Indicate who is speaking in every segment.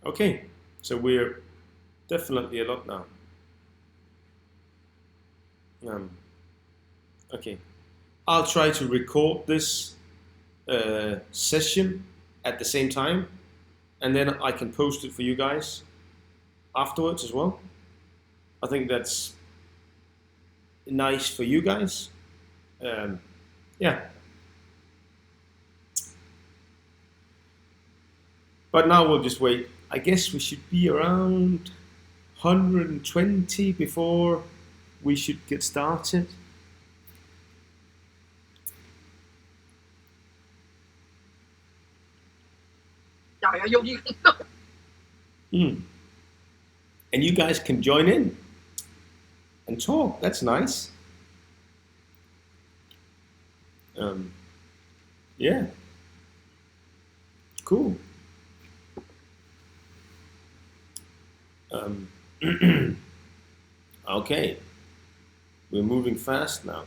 Speaker 1: Okay, so we're definitely a lot now. Um, okay, I'll try to record this session at the same time, and then I can post it for you guys afterwards as well. I think that's nice for you guys. Um, yeah, but now we'll just wait. I guess we should be around 120 before we should get started. Mm. And you guys can join in and talk. That's nice. Um, yeah, cool. Um, okay, we're moving fast now.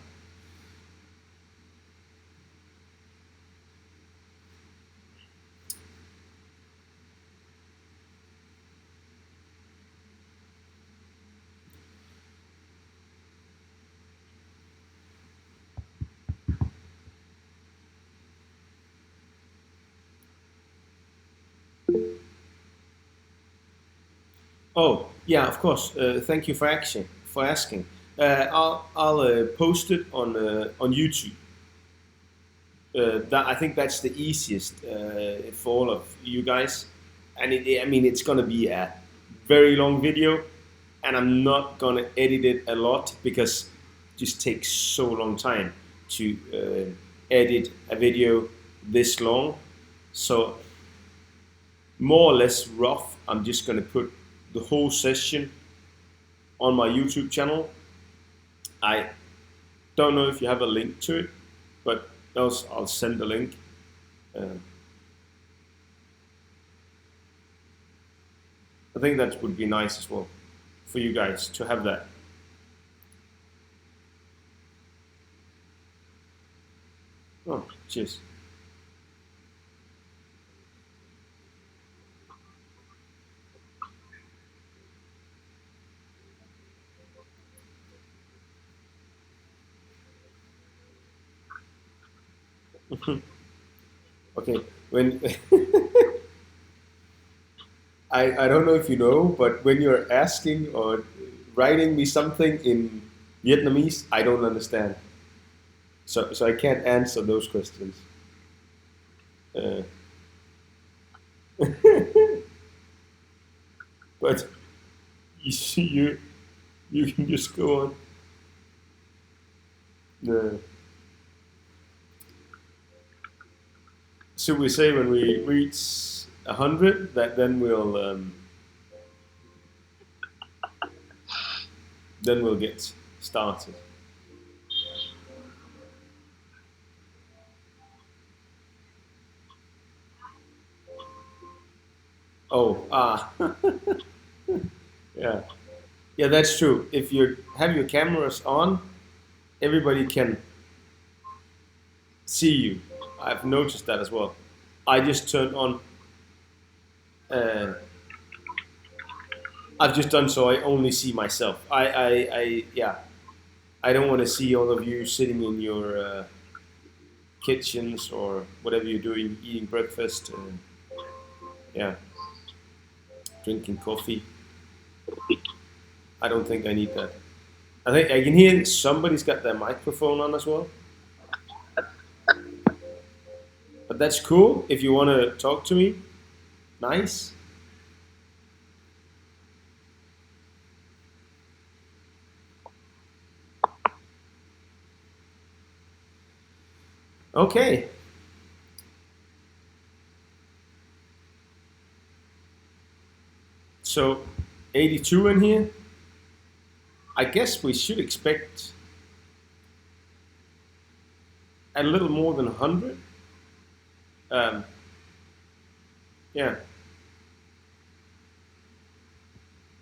Speaker 1: Oh, yeah, of course. Thank you for asking. I'll post it on YouTube. That I think that's the easiest for all of you guys, and I mean it's gonna be a very long video, and I'm not gonna edit it a lot because it just takes so long time to edit a video this long. So more or less rough, I'm just gonna put the whole session on my YouTube channel. I don't know if you have a link to it, but else I'll send the link. Uh, I think that would be nice as well for you guys to have that. Oh, cheers. Okay, when I don't know if you know, but when you're asking or writing me something in Vietnamese, I don't understand. So I can't answer those questions. Uh, but you can just go on. No. Should we say when we reach 100 that then we'll get started? Oh, yeah, yeah, that's true. If you have your cameras on, everybody can see you. I've noticed that as well. I just turned on. Uh, I've just done so I only see myself. Yeah. I don't want to see all of you sitting in your kitchens or whatever you're doing, eating breakfast. Yeah, drinking coffee. I don't think I need that. I think I can hear somebody's got their microphone on as well. But that's cool. If you want to talk to me, nice. Okay. So 82 in here. I guess we should expect a little more than 100. Um, yeah.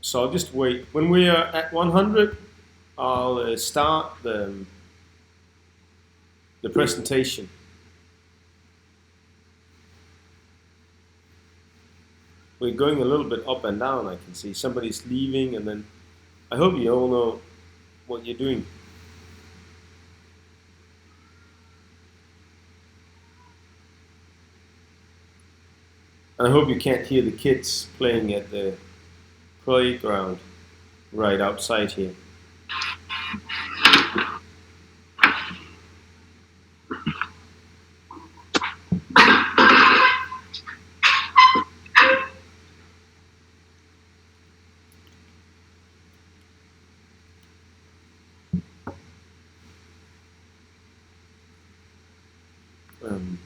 Speaker 1: So I'll just wait. When we are at 100, I'll start the presentation. we're going a little bit up and down. I can see somebody's leaving, and then I hope you all know what you're doing. And I hope you can't hear the kids playing at the playground right outside here. Um,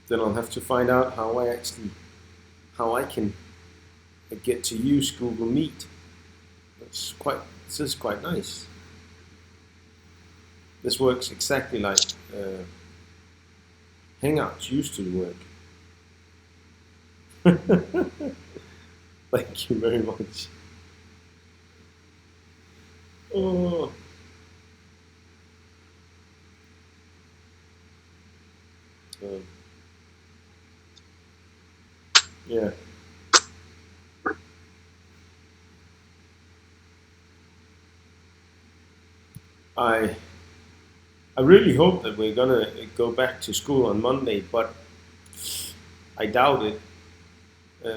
Speaker 1: then I'll have to find out how I can get to use Google Meet. This is quite nice. This works exactly like Hangouts used to work. Thank you very much. Oh. Yeah. I I really hope that we're gonna go back to school on Monday, but I doubt it. Uh,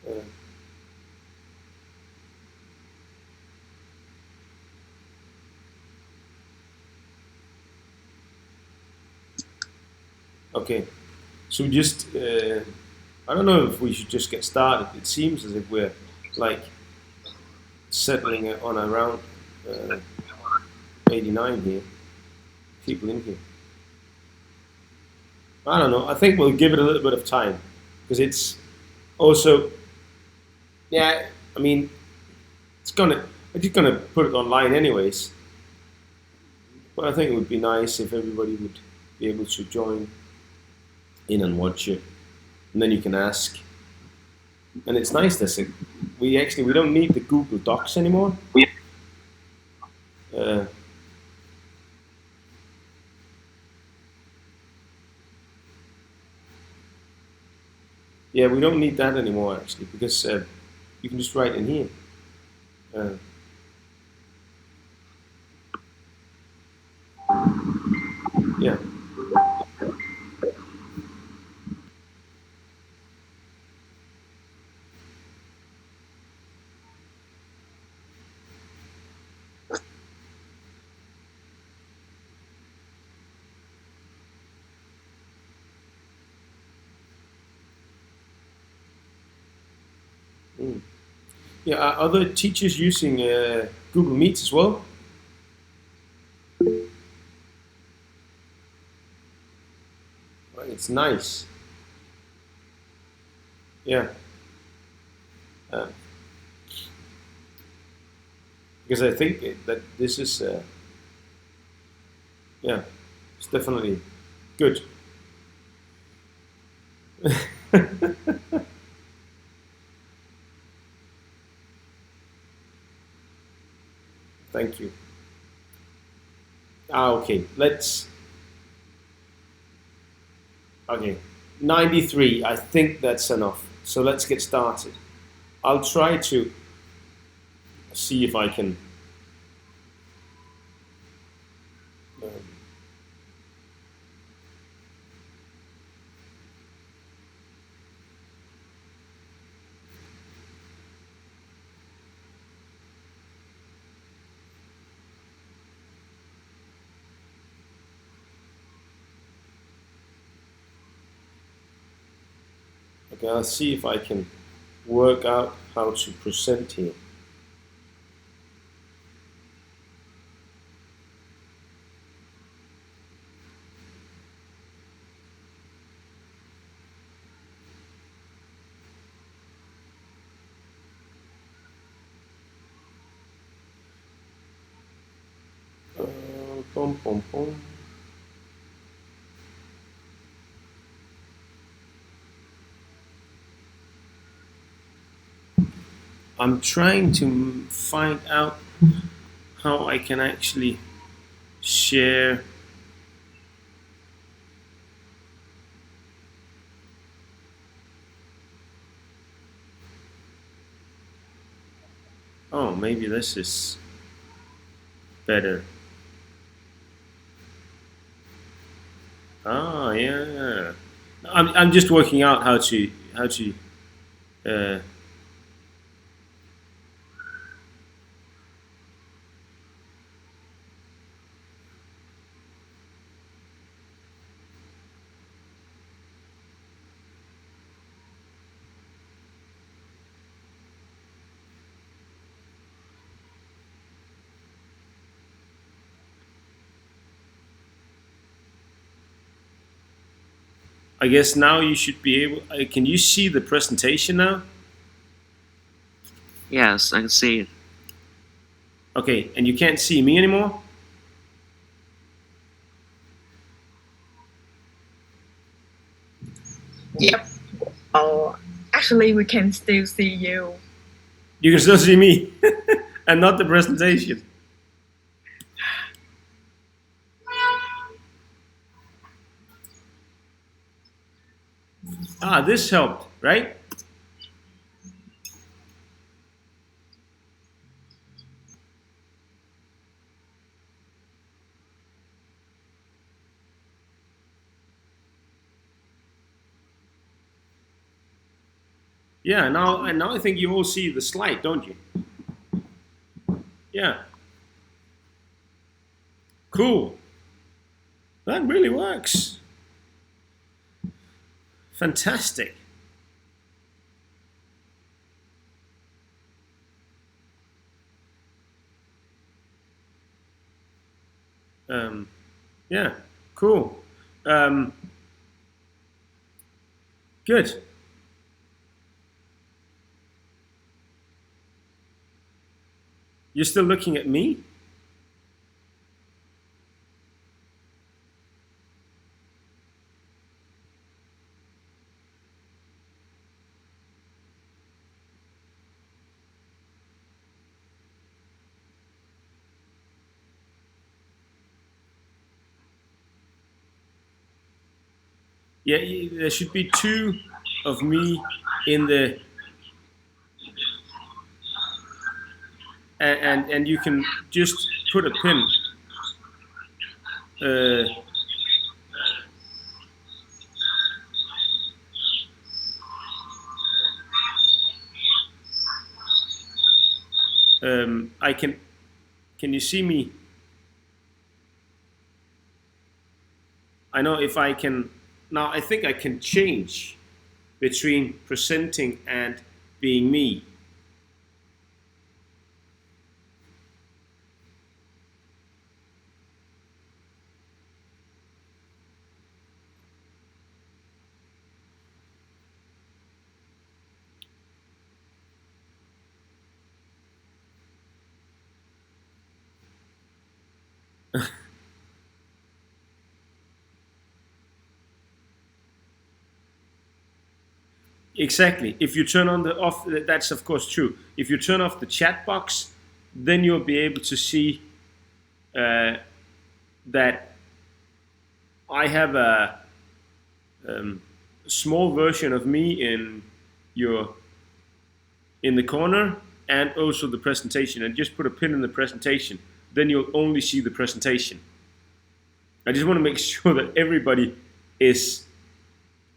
Speaker 1: uh, okay, so just I don't know if we should just get started. It seems as if we're like settling on around uh, 89 here, people in here. I don't know. I think we'll give it a little bit of time because it's also, yeah. I mean, it's gonna. I'm just gonna put it online anyways. But I think it would be nice if everybody would be able to join in and watch it, and then you can ask. And it's nice that we don't need the Google Docs anymore. Uh, yeah, we don't need that anymore actually because you can just write in here. Uh, yeah. Mm. Yeah. Are other teachers using Google Meets as well? Right, it's nice. Yeah. Uh, because I think that this is yeah, it's definitely good. Thank you. Okay. Okay. 93. I think that's enough. So let's get started. I'll try to see if I can. Um, okay. I'll see if I can work out how to present here. Boom, boom, boom. I'm trying to find out how I can actually share. Oh, maybe this is better. Ah, yeah. I'm just working out how to. Uh, I guess now you should be able. Can you see the presentation now?
Speaker 2: Yes, I can see it.
Speaker 1: Okay, and you can't see me anymore.
Speaker 3: Yep. Oh, actually, we can still see you.
Speaker 1: You can still see me, and not the presentation. Ah, this helped, right? Yeah. Now I think you all see the slide, don't you? Yeah. Cool. That really works. Fantastic. Um, yeah. Cool. Um, good. You're still looking at me? Yeah. There should be two of me in the and you can just put a pin. Uh, I can. Can you see me? I know if I can. Now I think I can change between presenting and being me. Exactly. If you turn on the off, that's of course true. If you turn off the chat box, then you'll be able to see uh, that I have a small version of me your in the corner, and also the presentation. And just put a pin in the presentation. Then you'll only see the presentation. I just want to make sure that everybody is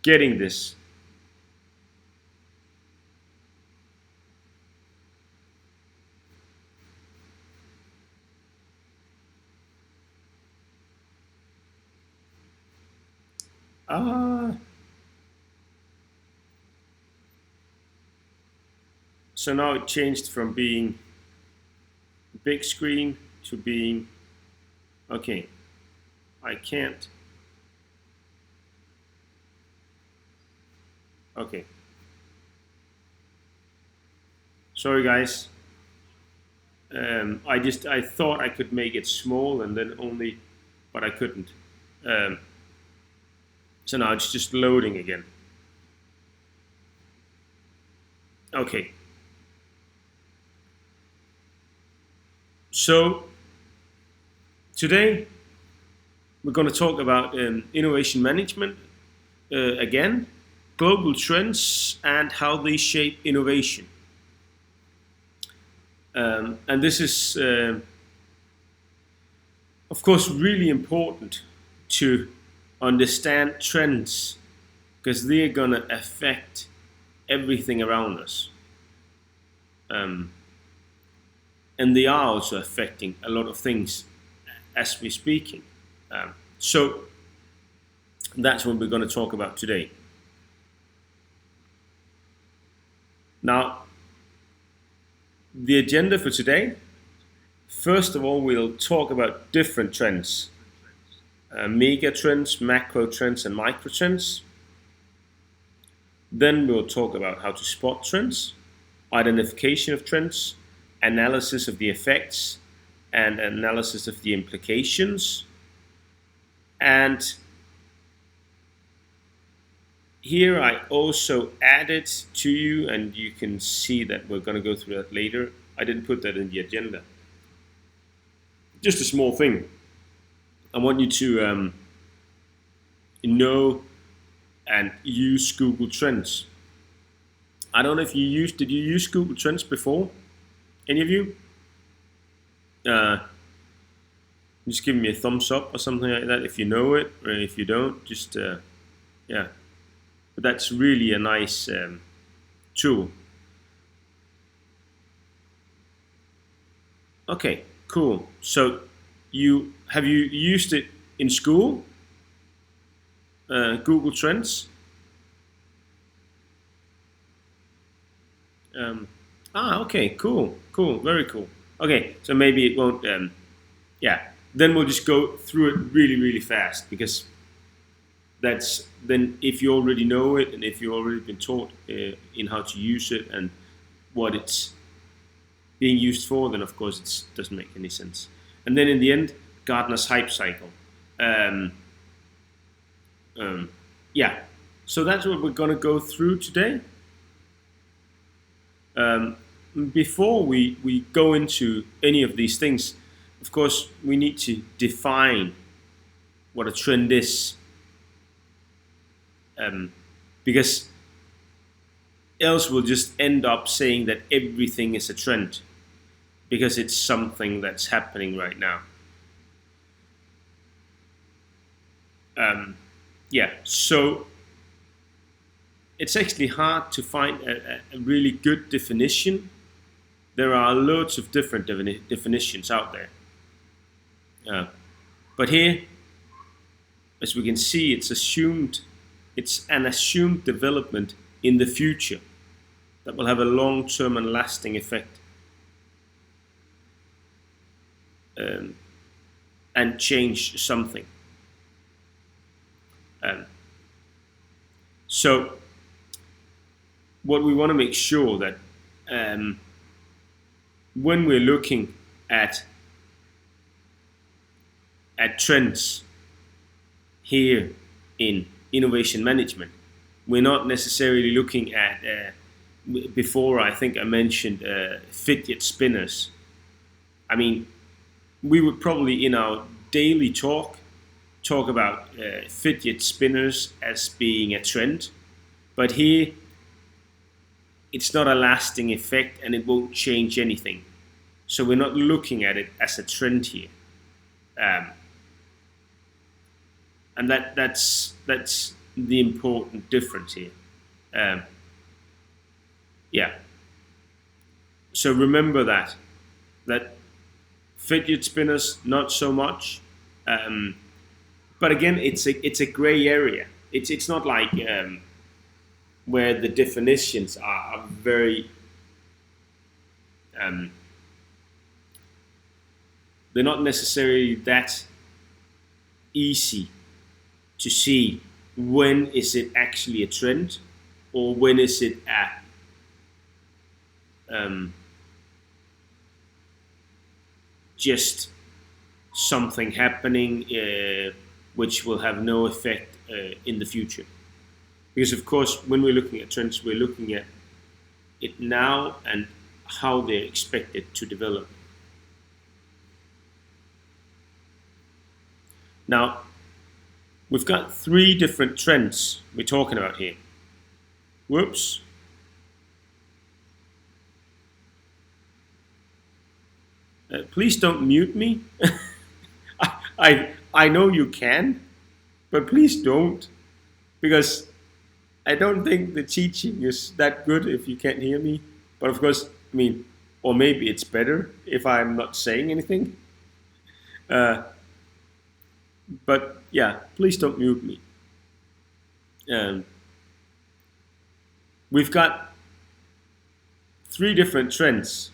Speaker 1: getting this. Ah. So now it changed from being big screen to being, okay, I can't. Okay. Sorry guys. I thought I could make it small and then only, but I couldn't. Um, so now it's just loading again. Okay. So today we're going to talk about innovation management again, global trends and how they shape innovation. And this is, of course, really important to understand trends because they're going to affect everything around us. Um, and they are also affecting a lot of things as we're speaking. So that's what we're going to talk about today. Now, the agenda for today, first of all, we'll talk about different trends, mega trends, macro trends, and micro trends. Then we'll talk about how to spot trends, identification of trends, analysis of the effects, and analysis of the implications. And here I also added to you, and you can see that we're going to go through that later. I didn't put that in the agenda. Just a small thing. I want you to know and use Google Trends. I don't know if did you use Google Trends before? Any of you? Just give me a thumbs up or something like that if you know it, or if you don't, just, yeah. But that's really a nice tool. Okay, cool. So have you used it in school? Google Trends? Okay, cool, very cool. Okay, so maybe it won't, yeah. Then we'll just go through it really fast because then if you already know it and if you've already been taught in how to use it and what it's being used for, then of course it doesn't make any sense. And then in the end, Gartner's hype cycle. Yeah, so that's what we're going to go through today. Before we go into any of these things, of course, we need to define what a trend is. Because else we'll just end up saying that everything is a trend because it's something that's happening right now. Yeah, so it's actually hard to find a really good definition. There are loads of different definitions out there. But here, as we can see, it's an assumed development in the future that will have a long-term and lasting effect and change something. So what we want to make sure that when we're looking at trends here in innovation management, we're not necessarily looking at, before I think I mentioned fidget spinners. I mean, we would probably in our daily talk about fidget spinners as being a trend, but here it's not a lasting effect and it won't change anything. So we're not looking at it as a trend here. And that's the important difference here. Yeah. So remember that fidget spinners not so much. But again, it's a gray area. It's not like where the definitions are very they're not necessarily that easy to see when is it actually a trend or when is it just something happening which will have no effect in the future. Because of course, when we're looking at trends, we're looking at it now and how they're expected to develop. Now, we've got three different trends we're talking about here. Whoops. Please don't mute me. I know you can, but please don't, because I don't think the teaching is that good if you can't hear me. But of course, I mean, or maybe it's better if I'm not saying anything. But yeah, please don't mute me. We've got three different trends.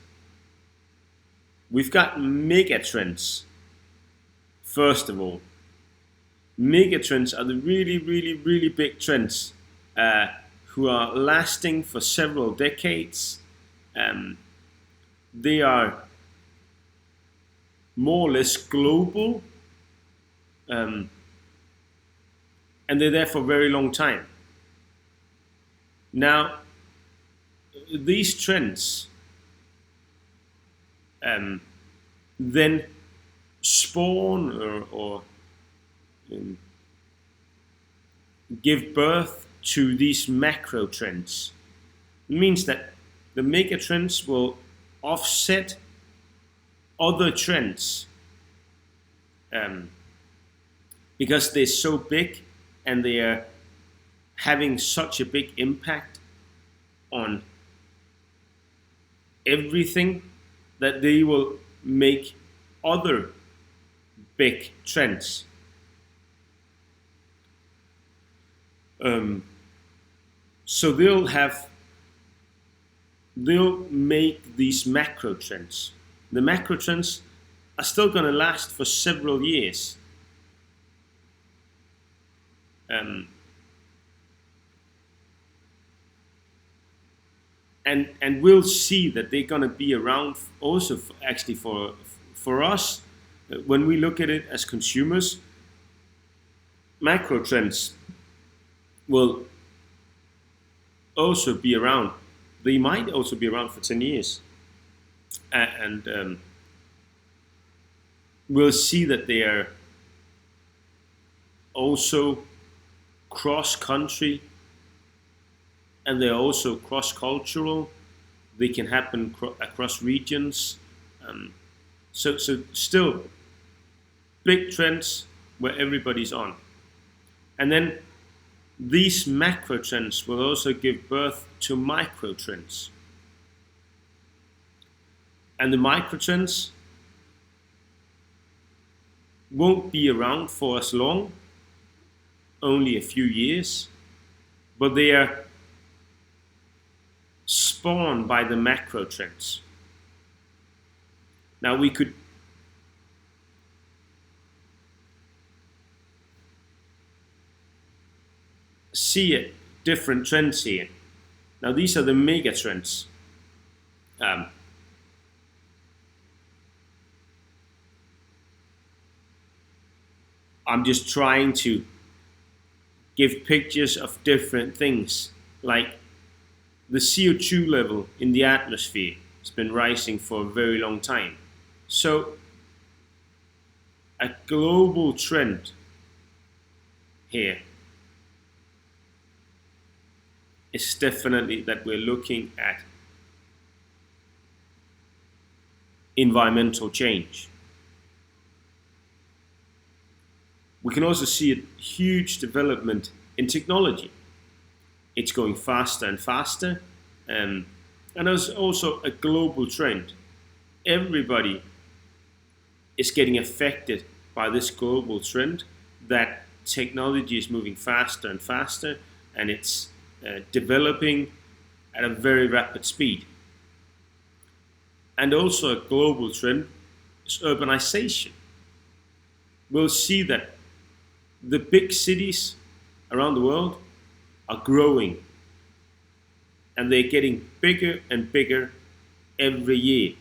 Speaker 1: We've got mega trends. First of all, mega trends are the really, really, really big trends who are lasting for several decades. They are more or less global, and they're there for a very long time. Now, these trends then spawn or give birth to these macro trends. It means that the mega trends will offset other trends because they're so big and they are having such a big impact on everything that they will make other big trends. So they'll make these macro trends. The macro trends are still going to last for several years. And we'll see that they're going to be around also actually for us when we look at it as consumers. Macro trends will also be around. They might also be around for 10 years. And we'll see that they are also cross-country, and they're also cross-cultural. They can happen across regions. So still big trends where everybody's on. And then these macro trends will also give birth to micro trends. And the micro trends won't be around for as long, only a few years, but they are spawned by the macro trends. Now we could see it, different trends here. Now these are the mega trends. I'm just trying to give pictures of different things, like the CO2 level in the atmosphere has been rising for a very long time. So a global trend here is definitely that we're looking at environmental change. We can also see a huge development in technology. It's going faster and faster, and there's also a global trend. Everybody is getting affected by this global trend that technology is moving faster and faster, and it's developing at a very rapid speed. And also a global trend is urbanization. We'll see that the big cities around the world are growing, and they're getting bigger and bigger every year.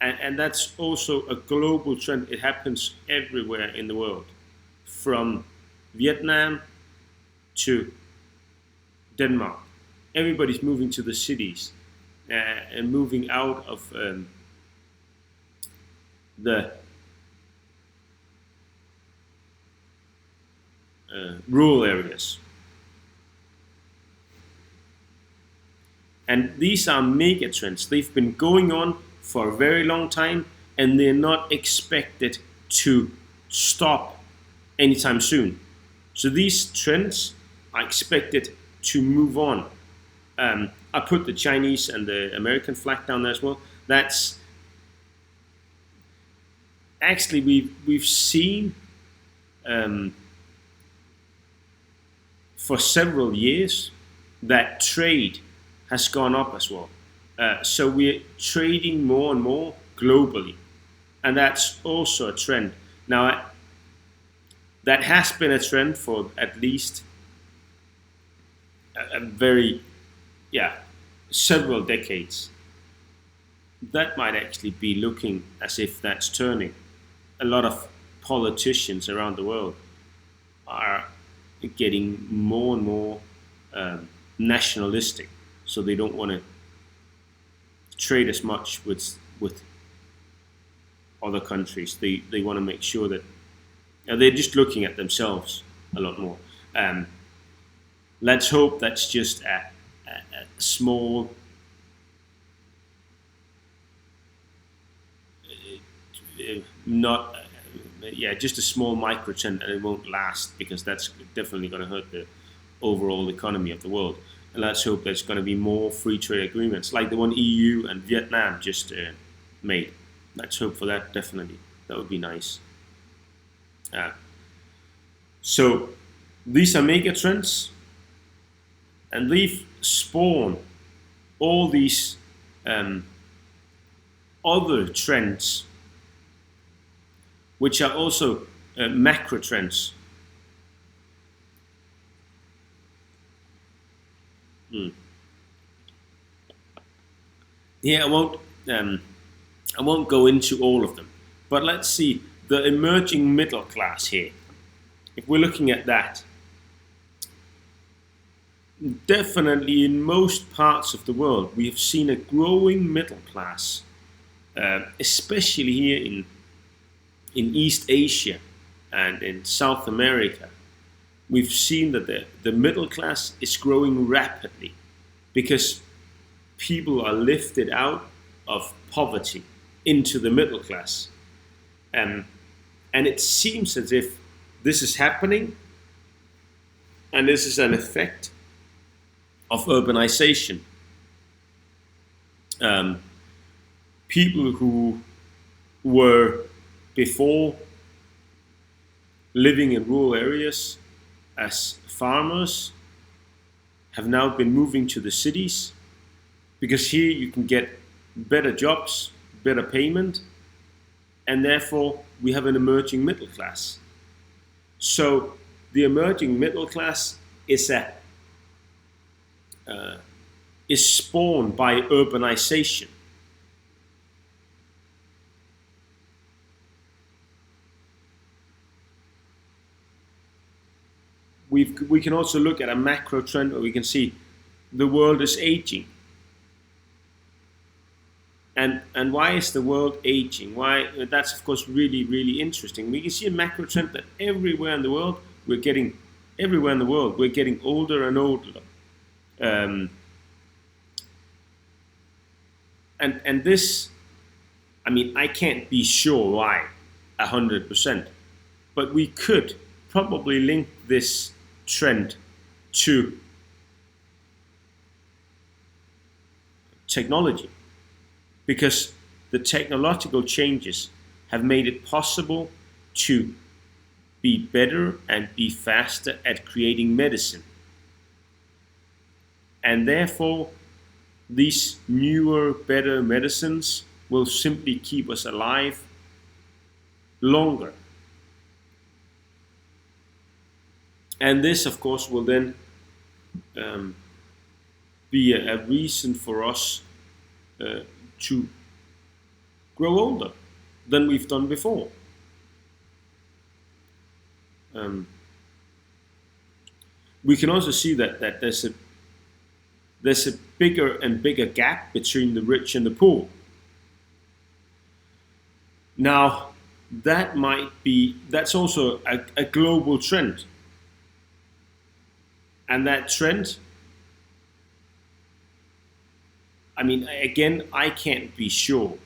Speaker 1: And that's also a global trend. It happens everywhere in the world, from Vietnam to Denmark. Everybody's moving to the cities and moving out of the rural areas. And these are mega trends. They've been going on for a very long time, and they're not expected to stop anytime soon. So these trends are expected to move on. I put the Chinese and the American flag down there as well. That's actually we've seen for several years that trade has gone up as well. So we're trading more and more globally, and that's also a trend. Now, that has been a trend for at least a very, several decades. That might actually be looking as if that's turning. A lot of politicians around the world are getting more and more nationalistic, so they don't want to trade as much with other countries. They want to make sure that they're just looking at themselves a lot more. Let's hope that's just a small not just a small micro trend, and it won't last, because that's definitely going to hurt the overall economy of the world. And let's hope there's going to be more free trade agreements like the one EU and Vietnam just made. Let's hope for that, definitely. That would be nice. So these are mega trends, and they've spawned all these other trends, which are also macro trends. Yeah, I won't go into all of them, but let's see the emerging middle class here. If we're looking at that, definitely in most parts of the world, we have seen a growing middle class, especially here in East Asia and in South America. We've seen that the middle class is growing rapidly because people are lifted out of poverty into the middle class. And it seems as if this is happening, and this is an effect of urbanization. People who were before living in rural areas as farmers have now been moving to the cities, because here you can get better jobs, better payment, and therefore we have an emerging middle class. So the emerging middle class is spawned by urbanization. We can also look at a macro trend where we can see the world is aging. And why is the world aging? Why? That's of course really, really interesting. We can see a macro trend that everywhere in the world we're getting older and older. And this, I mean, I can't be sure why 100%, but we could probably link this trend to technology, because the technological changes have made it possible to be better and be faster at creating medicine. And therefore, these newer, better medicines will simply keep us alive longer. And this, of course, will then be a reason for us to grow older than we've done before. We can also see that there's a bigger and bigger gap between the rich and the poor. Now, that's also a global trend. And that trend, I mean, again, I can't be sure.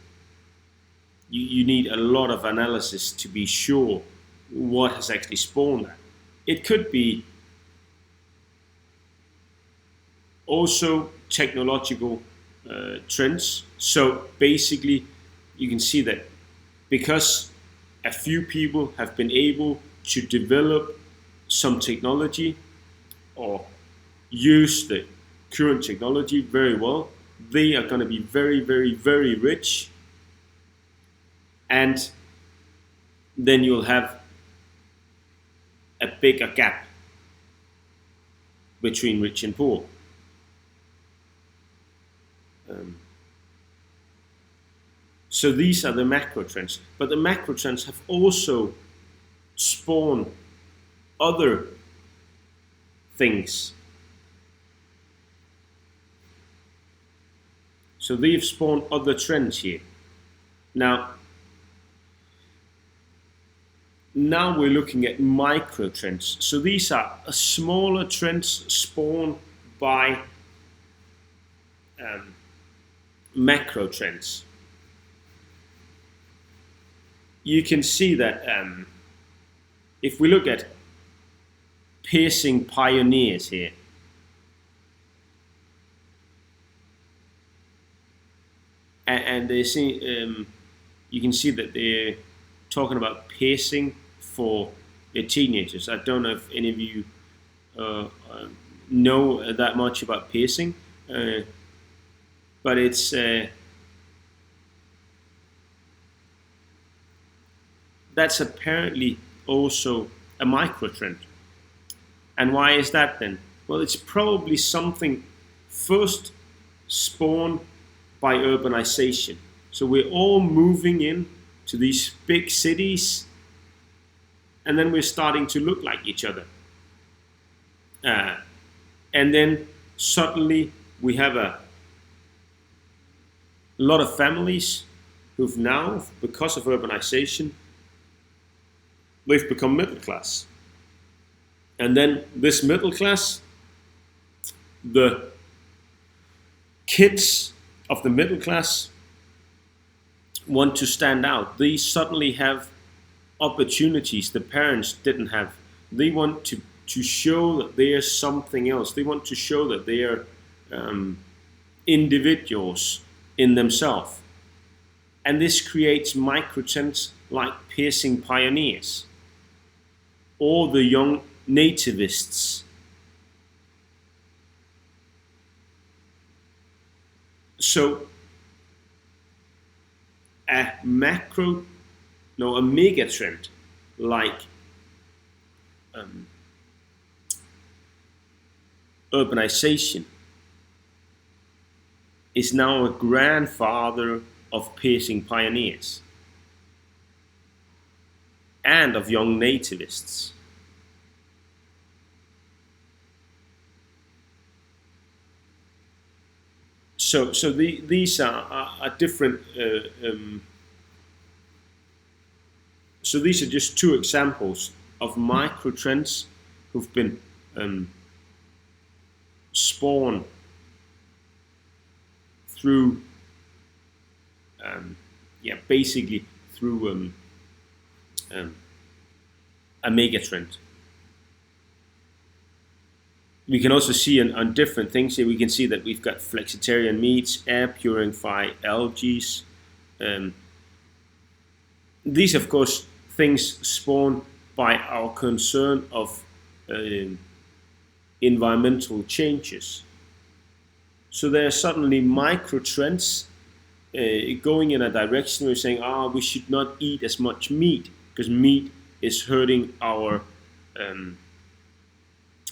Speaker 1: You need a lot of analysis to be sure what has actually spawned that. It could be also technological trends. So basically, you can see that because a few people have been able to develop some technology or use the current technology very well, they are going to be very, very, very rich. And then you'll have a bigger gap between rich and poor. So these are the macro trends. But the macro trends have also spawned other things. So they've spawned other trends here. Now we're looking at micro trends. So these are smaller trends spawned by macro trends. You can see that if we look at piercing pioneers here, and they see, you can see that they're talking about piercing for the teenagers. I don't know if any of you know that much about piercing, but it's that's apparently also a micro trend. And why is that then? Well, it's probably something first spawned by urbanization. So we're all moving in to these big cities, and then we're starting to look like each other. And then suddenly we have a lot of families who've now, because of urbanization, they've become middle class. And then this middle class, the kids of the middle class want to stand out. They suddenly have opportunities the parents didn't have. They want to show that they are something else. They want to show that they are individuals in themselves. And this creates microtrends like piercing pioneers or the young nativists. So a mega trend like urbanization is now a grandfather of piercing pioneers and of young nativists. So these are different. So these are just two examples of micro trends who've been spawned through, basically through a mega trend. We can also see on different things here. We can see that we've got flexitarian meats, air purified algae. These, of course, things spawned by our concern of environmental changes. So there are suddenly micro trends going in a direction where we're saying, we should not eat as much meat because meat is hurting our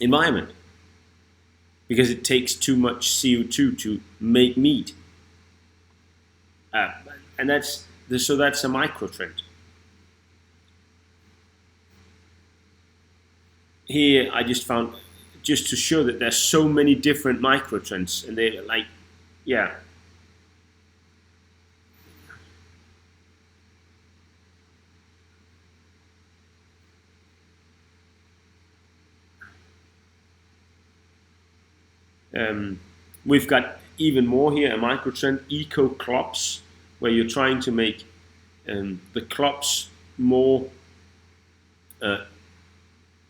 Speaker 1: environment, because it takes too much CO2 to make meat. And that's a micro trend. Here I just found, just to show that there's so many different micro trends, and they're like, We've got even more here, a micro trend, eco clubs, where you're trying to make the clubs more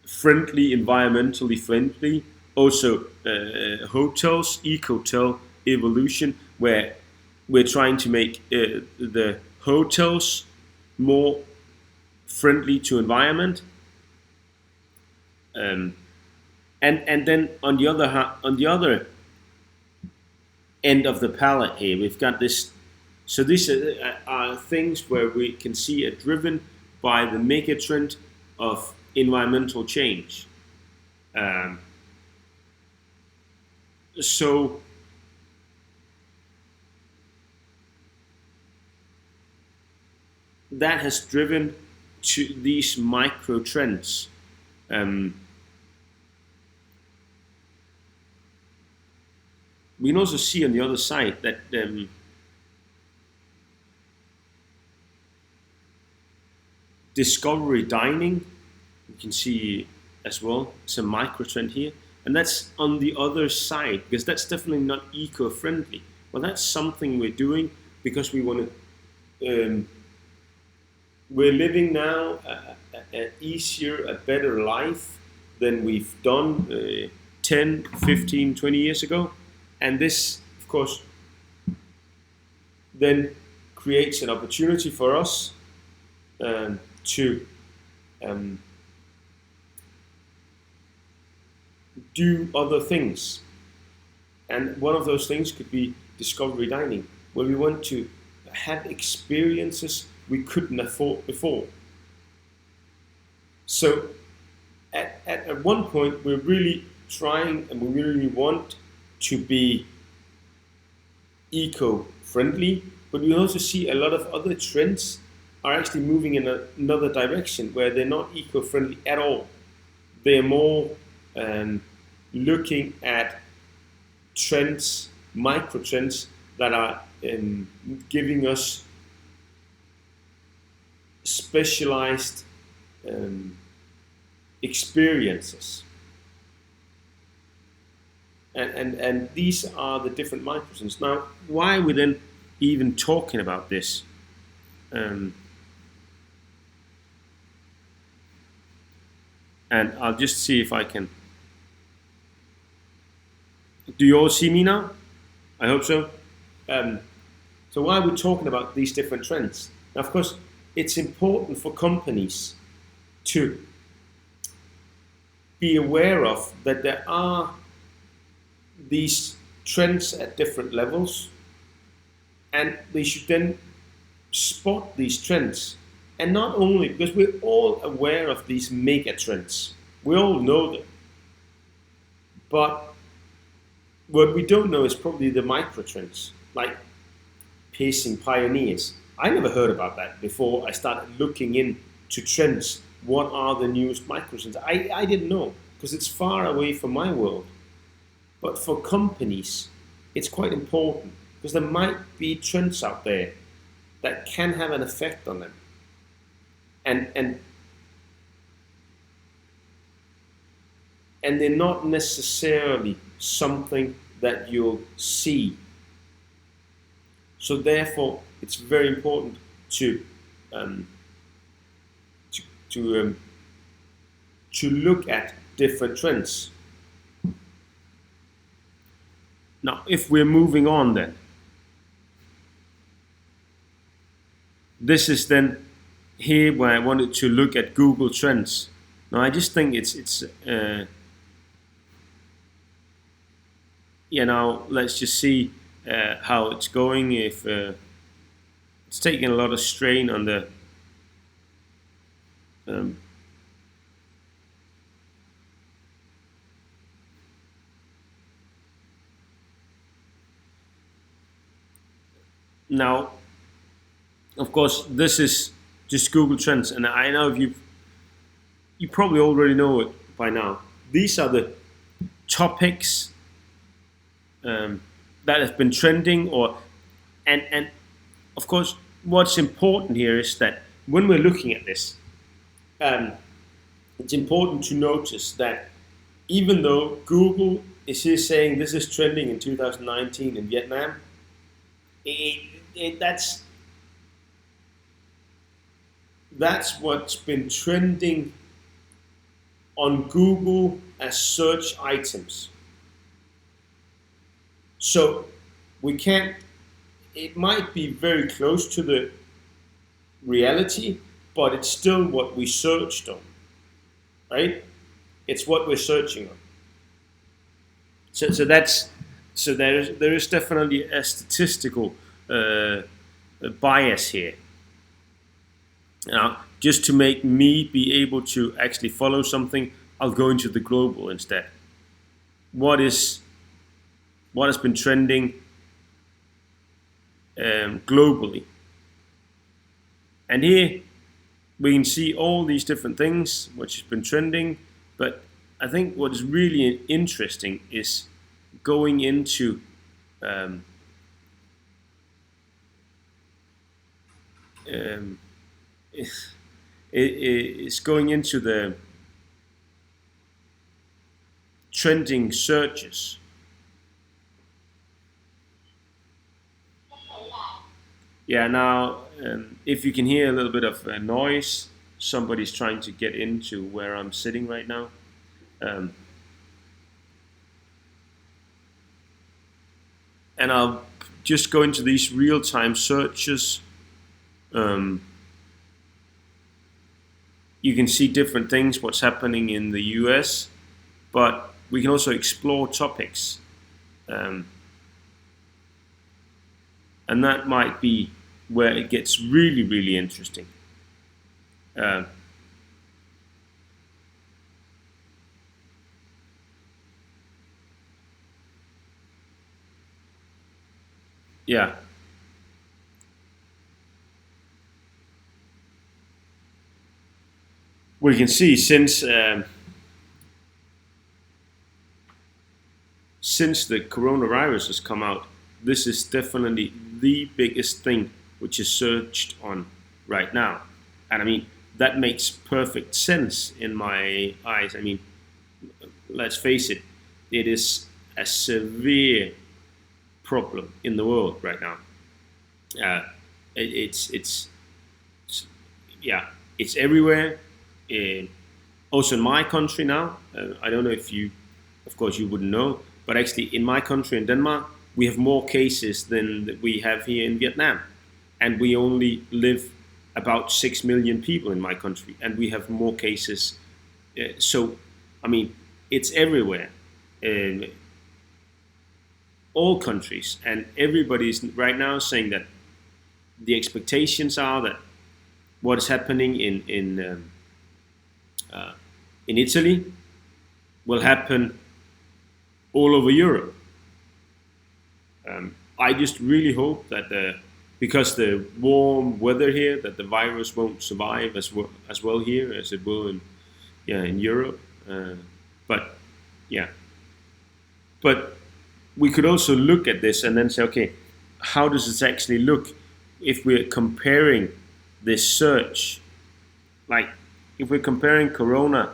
Speaker 1: friendly, environmentally friendly. Also, hotels, ecotel evolution, where we're trying to make the hotels more friendly to environment. Um, and then on the other end of the palette here, we've got this. So these are things where we can see are driven by the mega trend of environmental change. Um, so that has driven to these micro trends. Um, we can also see on the other side that discovery dining, you can see as well, it's a micro trend here. And that's on the other side, because that's definitely not eco-friendly. Well, that's something we're doing because we want to, we're living now an easier, a better life than we've done 10, 15, 20 years ago. And this, of course, then creates an opportunity for us to do other things. And one of those things could be discovery dining, where we want to have experiences we couldn't afford before. So at one point, we're really trying and we really want to be eco-friendly, but we also see a lot of other trends are actually moving in another direction where they're not eco-friendly at all. They're more looking at trends, micro trends that are giving us specialized experiences. And these are the different micro trends. Now, why are we then even talking about this? And I'll just see if I can. Do you all see me now? I hope so. So why are we talking about these different trends? Now, of course, it's important for companies to be aware of that there are these trends at different levels, and they should then spot these trends. And not only because we're all aware of these mega trends, we all know them, but what we don't know is probably the micro trends, like pacing pioneers. I never heard about that before I started looking into trends. What are the newest micro trends? I didn't know because it's far away from my world. But for companies, it's quite important because there might be trends out there that can have an effect on them. And they're not necessarily something that you'll see. So therefore, it's very important to look at different trends. Now, if we're moving on, then this is then here where I wanted to look at Google Trends. Now, I just think it's now let's just see how it's going. If it's taking a lot of strain on the now, of course, this is just Google Trends, and I know you probably already know it by now. These are the topics that have been trending, and of course, what's important here is that when we're looking at this, it's important to notice that even though Google is he saying this is trending in 2019 in Vietnam? That's what's been trending on Google as search items. So we can't. It might be very close to the reality, but it's still what we searched on, right? It's what we're searching on. So there is definitely a statistical bias here. Now, just to make me be able to actually follow something, I'll go into the global instead. What has been trending globally? And here we can see all these different things which has been trending, but I think what is really interesting is going into is going into the trending searches. Yeah, now if you can hear a little bit of noise, somebody's trying to get into where I'm sitting right now. Um, and I'll just go into these real-time searches. You can see different things, what's happening in the US, but we can also explore topics. And that might be where it gets really, really interesting. Yeah. We can see since the coronavirus has come out, this is definitely the biggest thing which is searched on right now. And I mean, that makes perfect sense in my eyes. I mean, let's face it, it is a severe problem in the world right now. Uh, it's yeah, it's everywhere. Also in my country now, I don't know if you, of course, you wouldn't know, but actually in my country in Denmark, we have more cases than we have here in Vietnam, and we only live about 6 million people in my country, and we have more cases. So, I mean, it's everywhere. All countries, and everybody's right now saying that the expectations are that what is happening in Italy will happen all over Europe. I just really hope that because the warm weather here, that the virus won't survive as well here as it will in Europe. But yeah, but we could also look at this and then say, okay, how does this actually look if we're comparing this search? Like, if we're comparing corona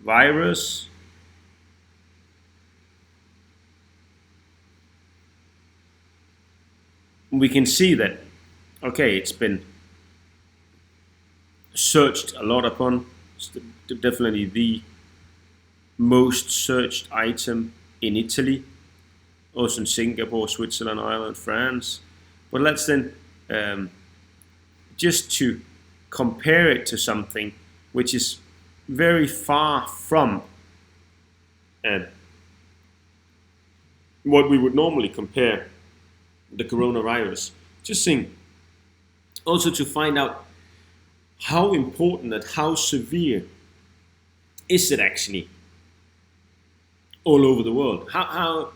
Speaker 1: virus we can see that, okay, it's been searched a lot upon. It's definitely the most searched item in Italy, also in Singapore, Switzerland, Ireland, France. But let's then just to compare it to something which is very far from what we would normally compare the coronavirus. Just think, also to find out how important and how severe is it actually all over the world. How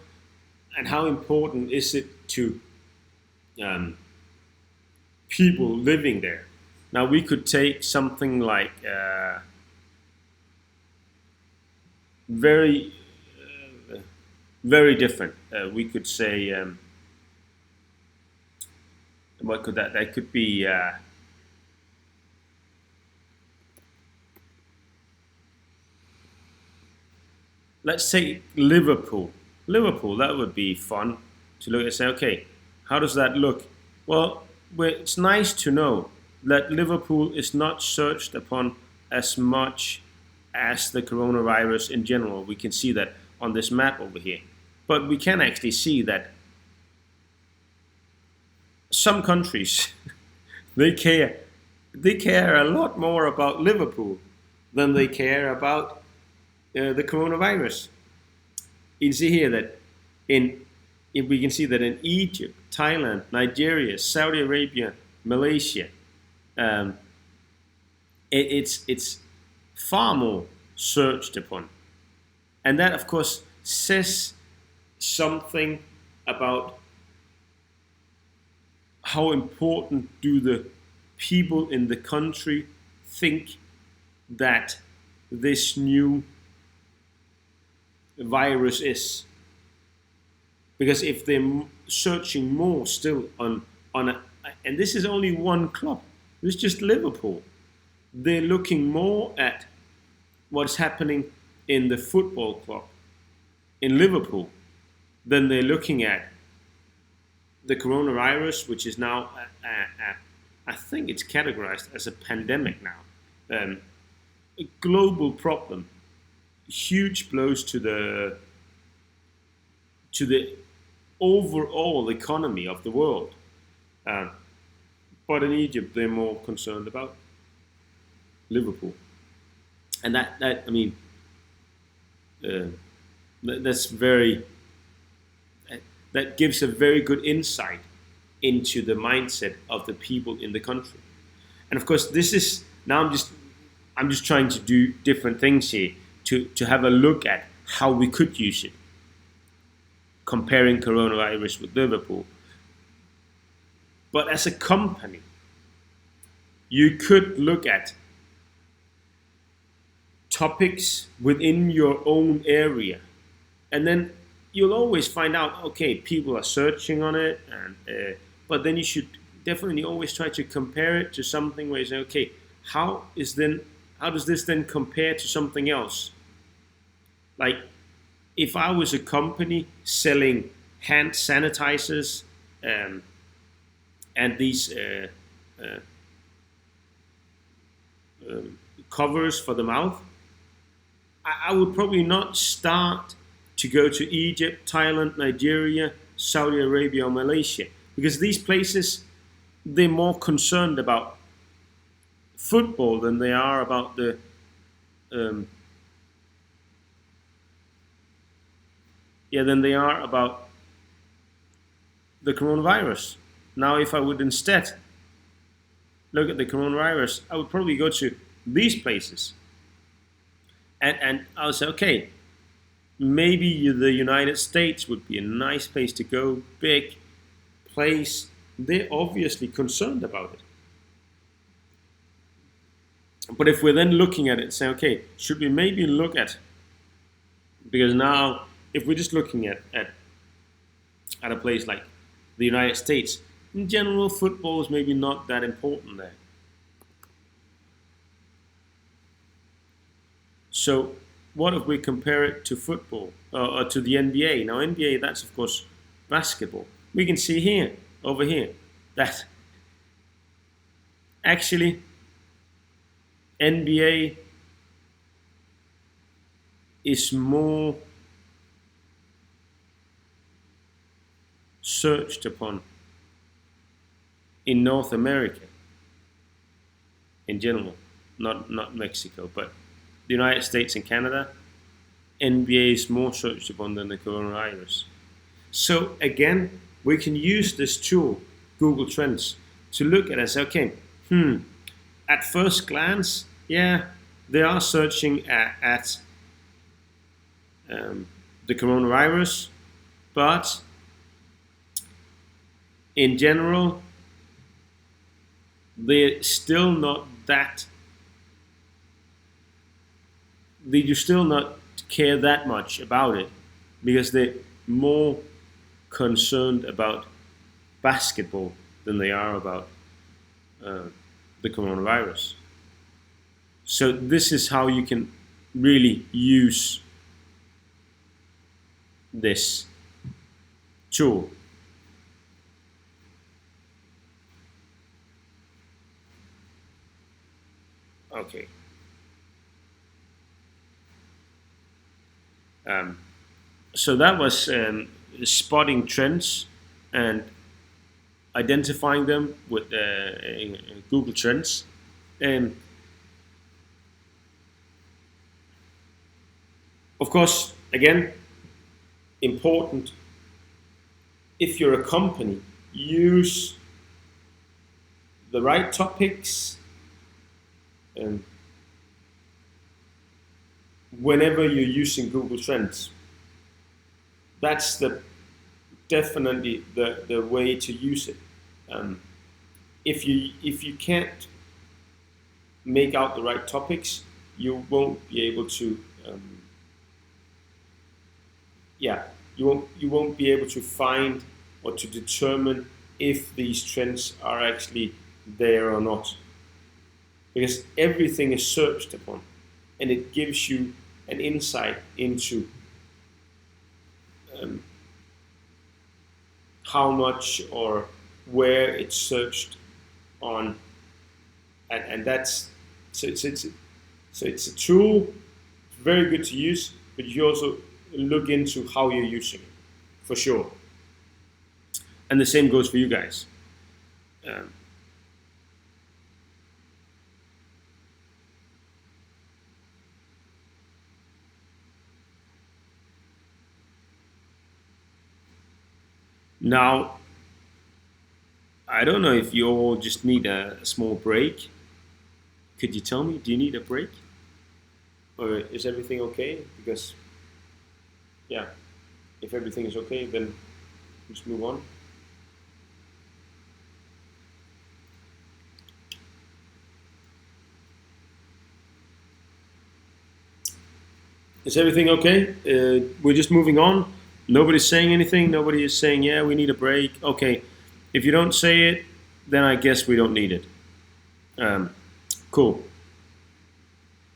Speaker 1: important is it to people living there? Now we could take something like very very different. We could say what could that could be let's say Liverpool. Liverpool, that would be fun to look and say, okay, how does that look? Well, it's nice to know that Liverpool is not searched upon as much as the coronavirus in general. We can see that on this map over here. But we can actually see that some countries they care a lot more about Liverpool than they care about the coronavirus. You can see here that we can see that in Egypt, Thailand, Nigeria, Saudi Arabia, Malaysia, um, it's far more searched upon, and that of course says something about how important do the people in the country think that this new virus is. Because if they're searching more still on and this is only one club, this is just Liverpool, they're looking more at what's happening in the football club in Liverpool than they're looking at the coronavirus, which is now, I think it's categorized as a pandemic now, a global problem, huge blows to the overall economy of the world. But in Egypt, they're more concerned about Liverpool, and that I mean, that's very that gives a very good insight into the mindset of the people in the country. And of course, this is now I'm just trying to do different things here to have a look at how we could use it, comparing coronavirus with Liverpool. But as a company, you could look at topics within your own area, and then you'll always find out, okay, people are searching on it, and but then you should definitely always try to compare it to something where you say, okay, how does this then compare to something else? Like, if I was a company selling hand sanitizers and these covers for the mouth, I would probably not start to go to Egypt, Thailand, Nigeria, Saudi Arabia, or Malaysia, because these places, they're more concerned about football than they are about the than they are about the coronavirus. Now, if I would instead look at the coronavirus, I would probably go to these places, and I would say, okay, maybe the United States would be a nice place to go, big place. They're obviously concerned about it. But if we're then looking at it and say, okay, should we maybe look at, because now if we're just looking at a place like the United States, in general, football is maybe not that important there. So what if we compare it to football, or to the NBA? Now, NBA, that's of course basketball. We can see here, over here, that actually NBA is more searched upon in North America in general, not Mexico, but the United States and Canada. NBA is more searched upon than the coronavirus. So again, we can use this tool, Google Trends, to look at it and say, okay, at first glance, yeah, they are searching at the coronavirus, but in general, they're still not that. They do still not care that much about it, because they're more concerned about basketball than they are about the coronavirus. So this is how you can really use this tool. Okay. So that was spotting trends and identifying them with Google Trends. And of course, again, important, if you're a company, use the right topics and whenever you're using Google Trends. That's definitely the way to use it. Um, if you can't make out the right topics, you won't be able to. Yeah, you won't be able to find or to determine if these trends are actually there or not, because everything is searched upon, and it gives you an insight into um, how much or where it's searched on, and that's so it's a tool, very good to use, but you also look into how you're using it, for sure. And the same goes for you guys. Um, Now, I don't know if you all just need a small break. Could you tell me, do you need a break? Or is everything okay? Because, yeah, if everything is okay, then just move on. Is everything okay? We're just moving on. Nobody's saying anything. Nobody is saying, yeah, we need a break. Okay. If you don't say it, then I guess we don't need it. Um, cool.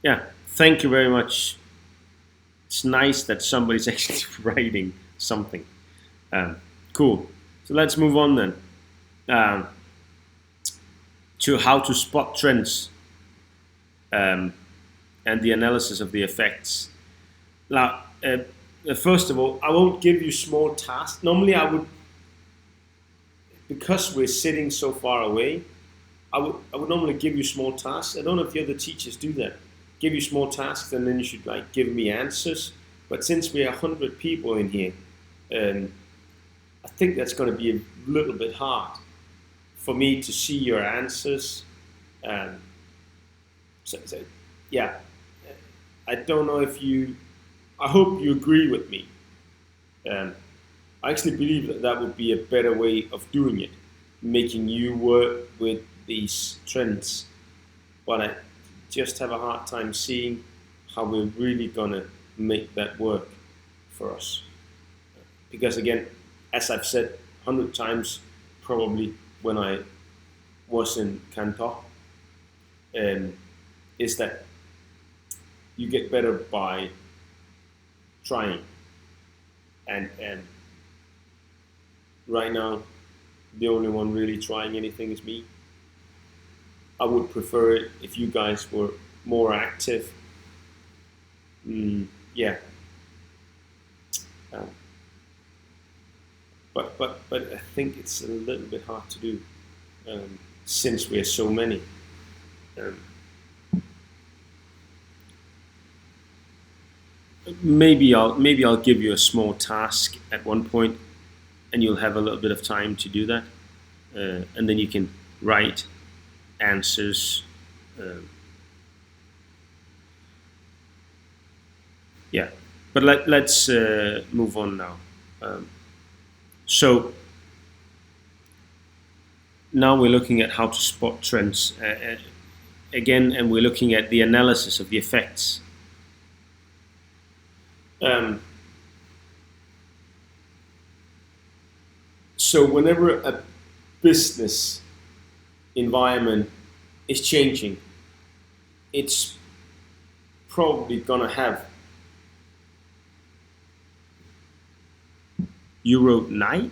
Speaker 1: Yeah. Thank you very much. It's nice that somebody's actually writing something. Um, cool. So let's move on then um, to how to spot trends um, and the analysis of the effects. Now, first of all, I won't give you small tasks. Normally, I would, because we're sitting so far away, I would normally give you small tasks. I don't know if the other teachers do that. Give you small tasks, and then you should like give me answers. But since we are 100 people in here, um, I think that's going to be a little bit hard for me to see your answers. Um, so, yeah, I don't know if you. I hope you agree with me. Um, I actually believe that that would be a better way of doing it, making you work with these trends. But I just have a hard time seeing how we're really gonna make that work for us. Because again, as I've said 100 times, probably when I was in Cantor, um, is that you get better by trying. And right now, the only one really trying anything is me. I would prefer it if you guys were more active. Yeah, um, but I think it's a little bit hard to do since we are so many. Um, maybe I'll give you a small task at one point, and you'll have a little bit of time to do that, and then you can write answers. Um, yeah, but let's move on now. Um, so now we're looking at how to spot trends again, and we're looking at the analysis of the effects. Um, so whenever a business environment is changing, it's probably gonna have You wrote night?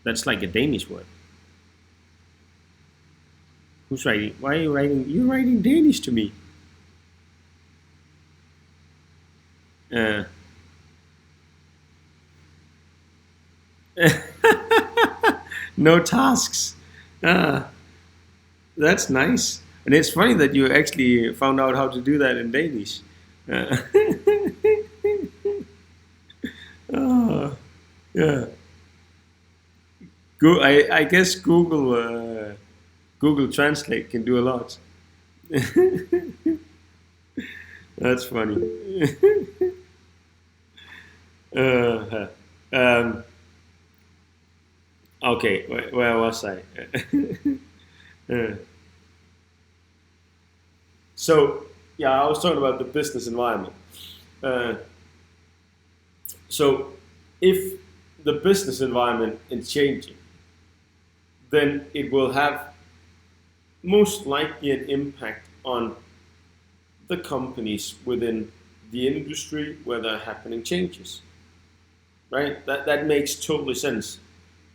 Speaker 1: That's like a Danish word. Who's writing? Why are you writing? You're writing Danish to me. Uh, no tasks. Ah, that's nice. And it's funny that you actually found out how to do that in Danish. Uh, ah, yeah. I guess Google Translate can do a lot. That's funny. uh, um, okay, where was I? Uh, so, yeah, I was talking about the business environment. Uh, so, if the business environment is changing, then it will have most likely an impact on the companies within the industry where there are happening changes. Right? That makes totally sense.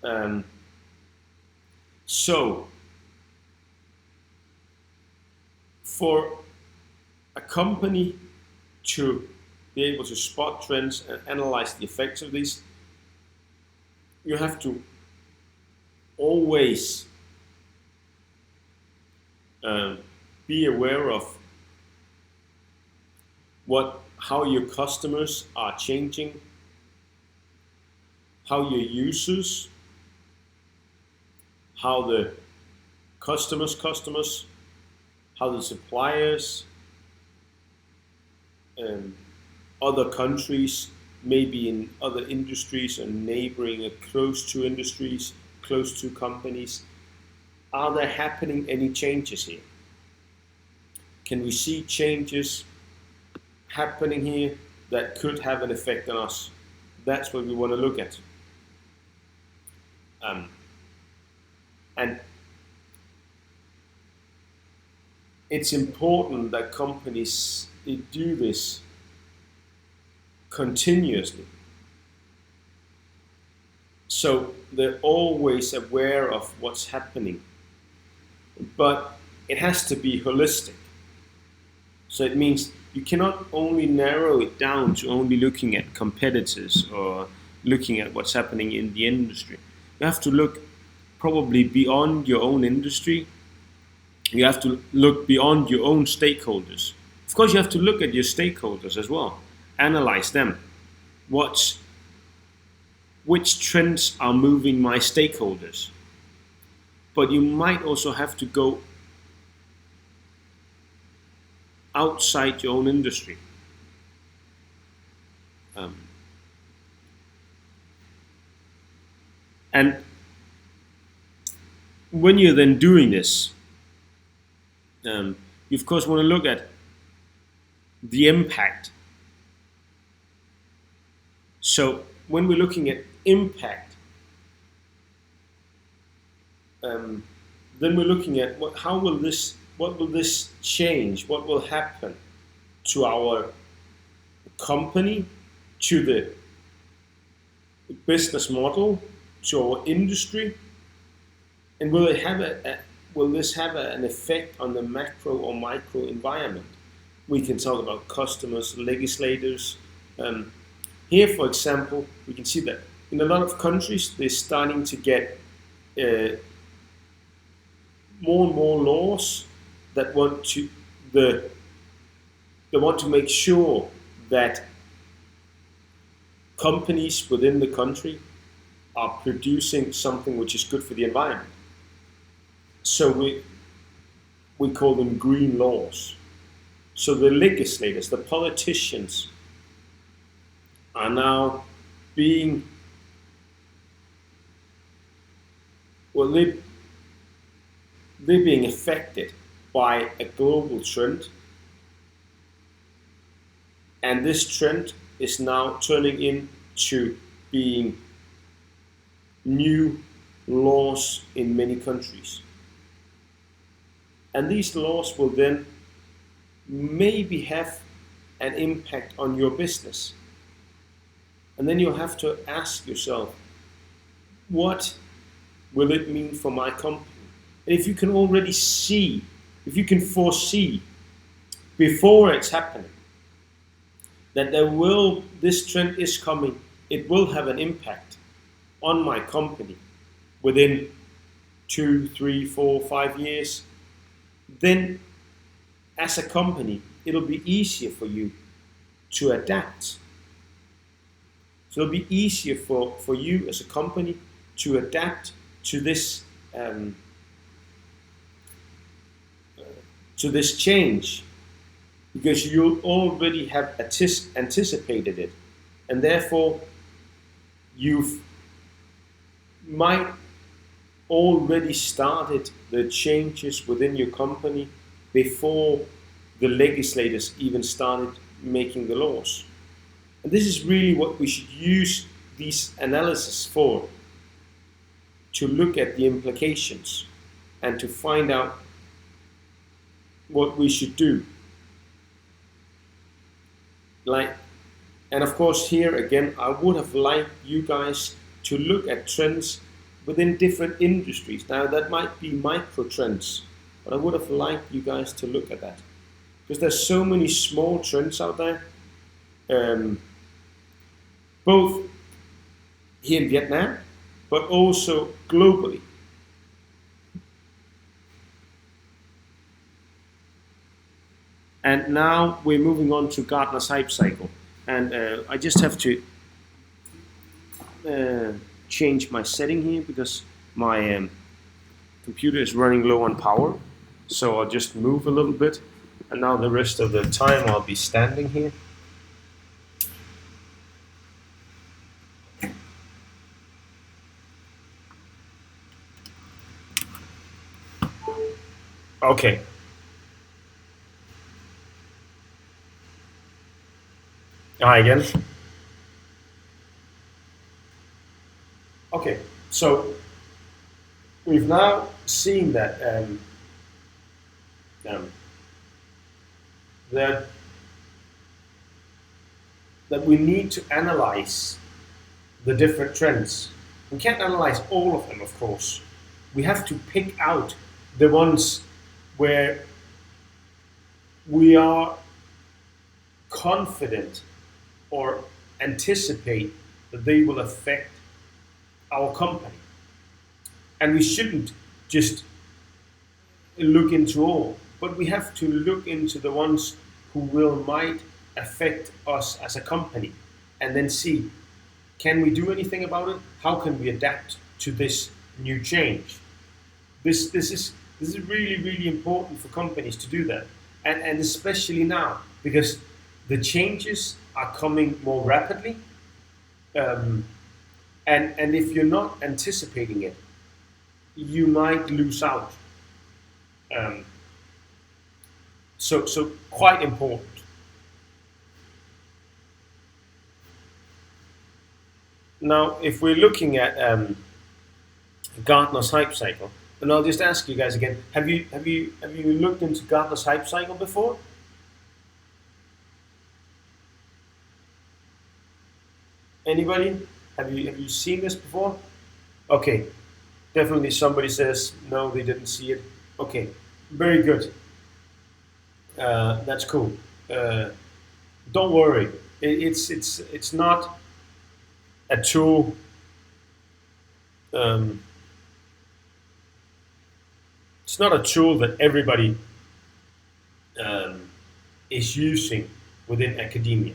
Speaker 1: Um, so, for a company to be able to spot trends and analyze the effects of these, you have to always um, be aware of how your customers are changing, how your users, how the customers, how the suppliers, and other countries, maybe in other industries and neighboring or close to industries, close to companies, are there happening any changes here? Can we see changes happening here that could have an effect on us? That's what we want to look at. Um, and it's important that companies do this continuously. So they're always aware of what's happening. But it has to be holistic. So it means you cannot only narrow it down to only looking at competitors or looking at what's happening in the industry. You have to look probably beyond your own industry. You have to look beyond your own stakeholders. Of course, you have to look at your stakeholders as well, analyze them. Which trends are moving my stakeholders? But you might also have to go outside your own industry. Um, and when you're then doing this, you of course want to look at the impact. So when we're looking at impact, then we're looking at what will this change? What will happen to our company, to the business model, to our industry, and will this have an effect on the macro or micro environment? We can talk about customers, legislators. Here, for example, we can see that in a lot of countries, they're starting to get more and more laws that want to make sure that companies within the country are producing something which is good for the environment. So we call them green laws. So the legislators, the politicians, are now being they're being affected by a global trend, and this trend is now turning into being new laws in many countries. And these laws will then maybe have an impact on your business. And then you have to ask yourself, what will it mean for my company? And if you can already see, if you can foresee before it's happening, that this trend is coming, it will have an impact on my company within 2, 3, 4, 5 years, then as a company, it'll be easier for you to adapt. So it'll be easier for you as a company to adapt to this change, because you already have anticipated it, and therefore you've might already started the changes within your company before the legislators even started making the laws. And this is really what we should use these analyses for, to look at the implications and to find out what we should do. And of course, here again, I would have liked you guys to look at trends within different industries. Now, that might be micro trends, but I would have liked you guys to look at that, because there's so many small trends out there, both here in Vietnam, but also globally. And now we're moving on to Gartner's hype cycle. And I just have to change my setting here because my computer is running low on power. So I'll just move a little bit. And now the rest of the time I'll be standing here. Okay. Hi again. Okay, so we've now seen that that we need to analyze the different trends. We can't analyze all of them, of course. We have to pick out the ones where we are confident or anticipate that they will affect our company. And we shouldn't just look into all, but we have to look into the ones who might affect us as a company, and then see, can we do anything about it? How can we adapt to this new change? This is really important for companies to do that, and especially now, because the changes are coming more rapidly, and if you're not anticipating it, you might lose out. So quite important. Now, if we're looking at Gartner's hype cycle, and I'll just ask you guys again: Have you looked into Gartner's hype cycle before? Anybody? Have you seen this before? Okay, definitely somebody says no, they didn't see it. Okay, very good. That's cool. Don't worry. It's not a tool. It's not a tool that everybody is using within academia.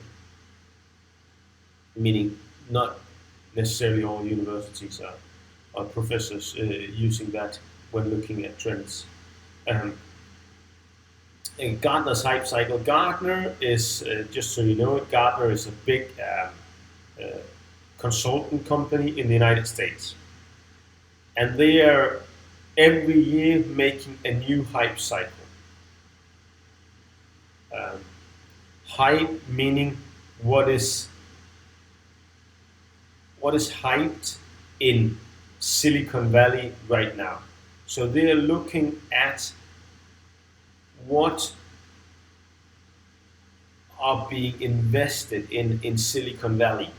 Speaker 1: Meaning, not necessarily all universities are professors using that when looking at trends. In Gartner's hype cycle, Gartner is, just so you know, Gartner is a big consultant company in the United States. And they are every year making a new hype cycle. Hype meaning what is hyped in Silicon Valley right now. So they are looking at what are being invested in Silicon Valley.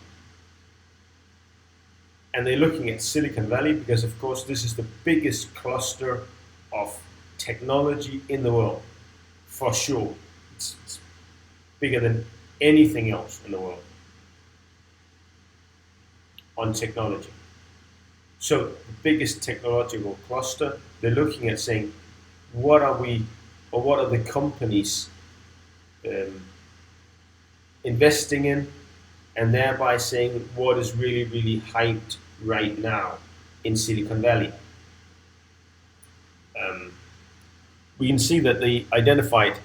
Speaker 1: and they're looking at Silicon Valley because, of course, this is the biggest cluster of technology in the world, for sure. It's bigger than anything else in the world on technology. So the biggest technological cluster, they're looking at saying, what are we, or what are the companies um, investing in, and thereby saying what is really, really hyped right now in Silicon Valley. Um, we can see that they identified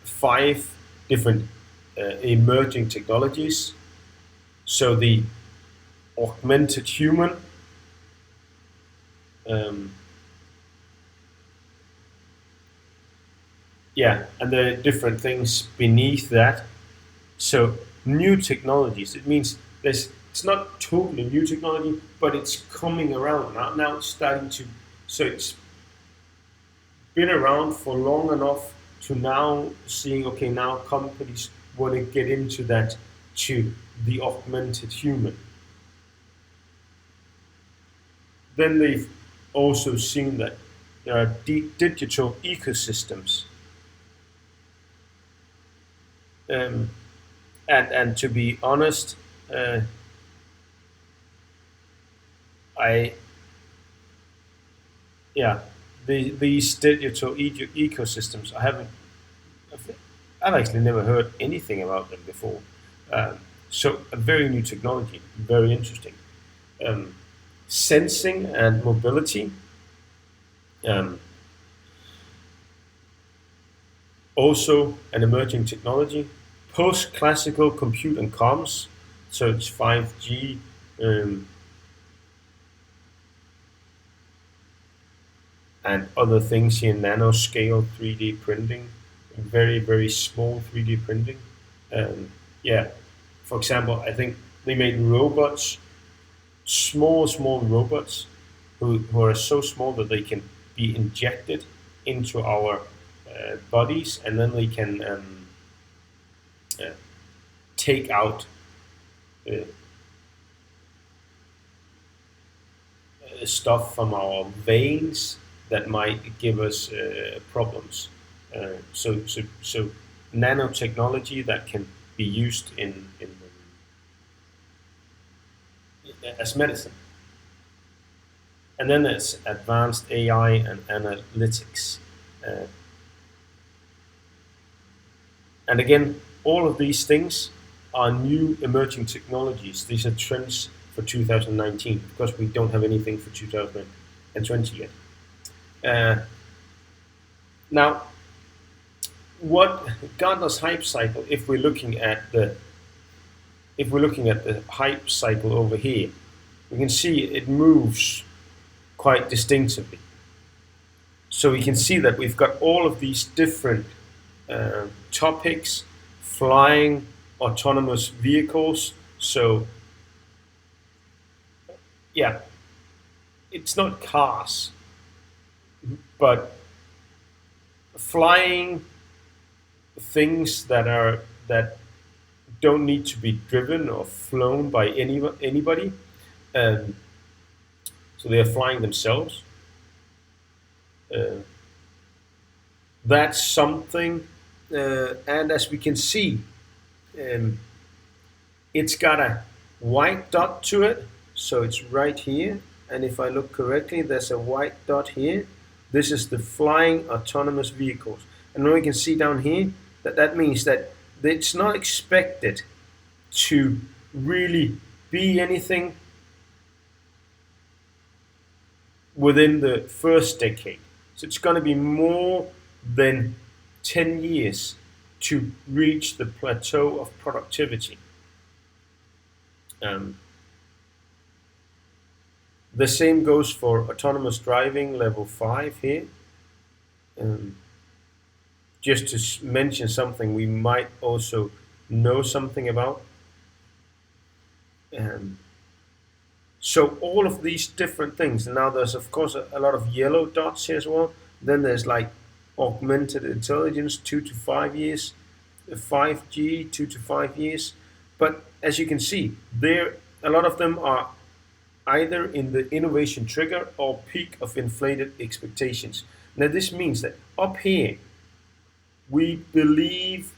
Speaker 1: 5 different emerging technologies. So the augmented human, um, and the different things beneath that. So new technologies, it means it's not totally new technology, but it's coming around now. Now it's starting to, so it's been around for long enough to now seeing, okay, now companies want to get into that, to the augmented human. Then they've also seen that there are digital ecosystems. Um, and to be honest, uh, I yeah, these digital ecosystems, I've actually never heard anything about them before. So a very new technology, very interesting. Um, Sensing and mobility, um, also an emerging technology. Post-classical compute and comms, so it's 5G, um, and other things here, nanoscale 3D printing, very, very small 3D printing. Um, yeah, for example, I think they made robots, small robots, who are so small that they can be injected into our bodies, and then they can uh, take out uh, stuff from our veins that might give us problems. So nanotechnology that can be used in as medicine. And then there's advanced AI and analytics. Uh, and again, all of these things are new emerging technologies. These are trends for 2019 because we don't have anything for 2020 yet. Now, what Gartner's hype cycle, if we're looking at the hype cycle over here, we can see it moves quite distinctively. So we can see that we've got all of these different topics: flying, autonomous vehicles. So yeah, it's not cars, but flying things that don't need to be driven or flown by anybody. Um, so they are flying themselves. Uh, that's something, and as we can see, um, it's got a white dot to it, so it's right here. And if I look correctly, there's a white dot here. This is the flying autonomous vehicles. And then we can see down here that means that it's not expected to really be anything within the first decade. So it's going to be more than 10 years to reach the plateau of productivity. The same goes for autonomous driving level 5 here. Just to mention something we might also know something about. So all of these different things. Now there's of course a lot of yellow dots here as well. Then there's like augmented intelligence, 2 to 5 years, 5G, 2 to 5 years. But as you can see, there a lot of them are either in the innovation trigger or peak of inflated expectations. Now, this means that up here, we believe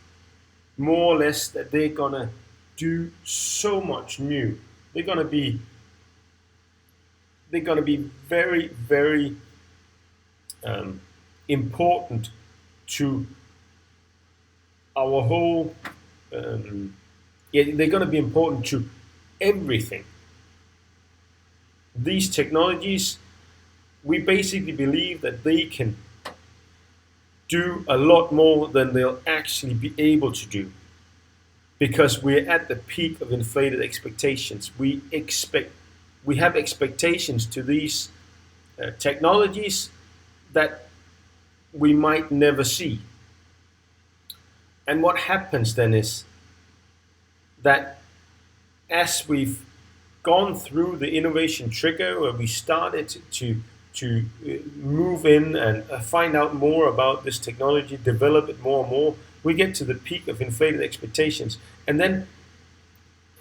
Speaker 1: more or less that they're gonna do so much new. They're gonna be very, very important to our whole. Yeah, they're gonna be important to everything. These technologies, we basically believe that they can do a lot more than they'll actually be able to do, because we're at the peak of inflated expectations. We have expectations to these technologies that we might never see. And what happens then is that as we've gone through the innovation trigger, where we started to move in and find out more about this technology, develop it more and more, we get to the peak of inflated expectations, and then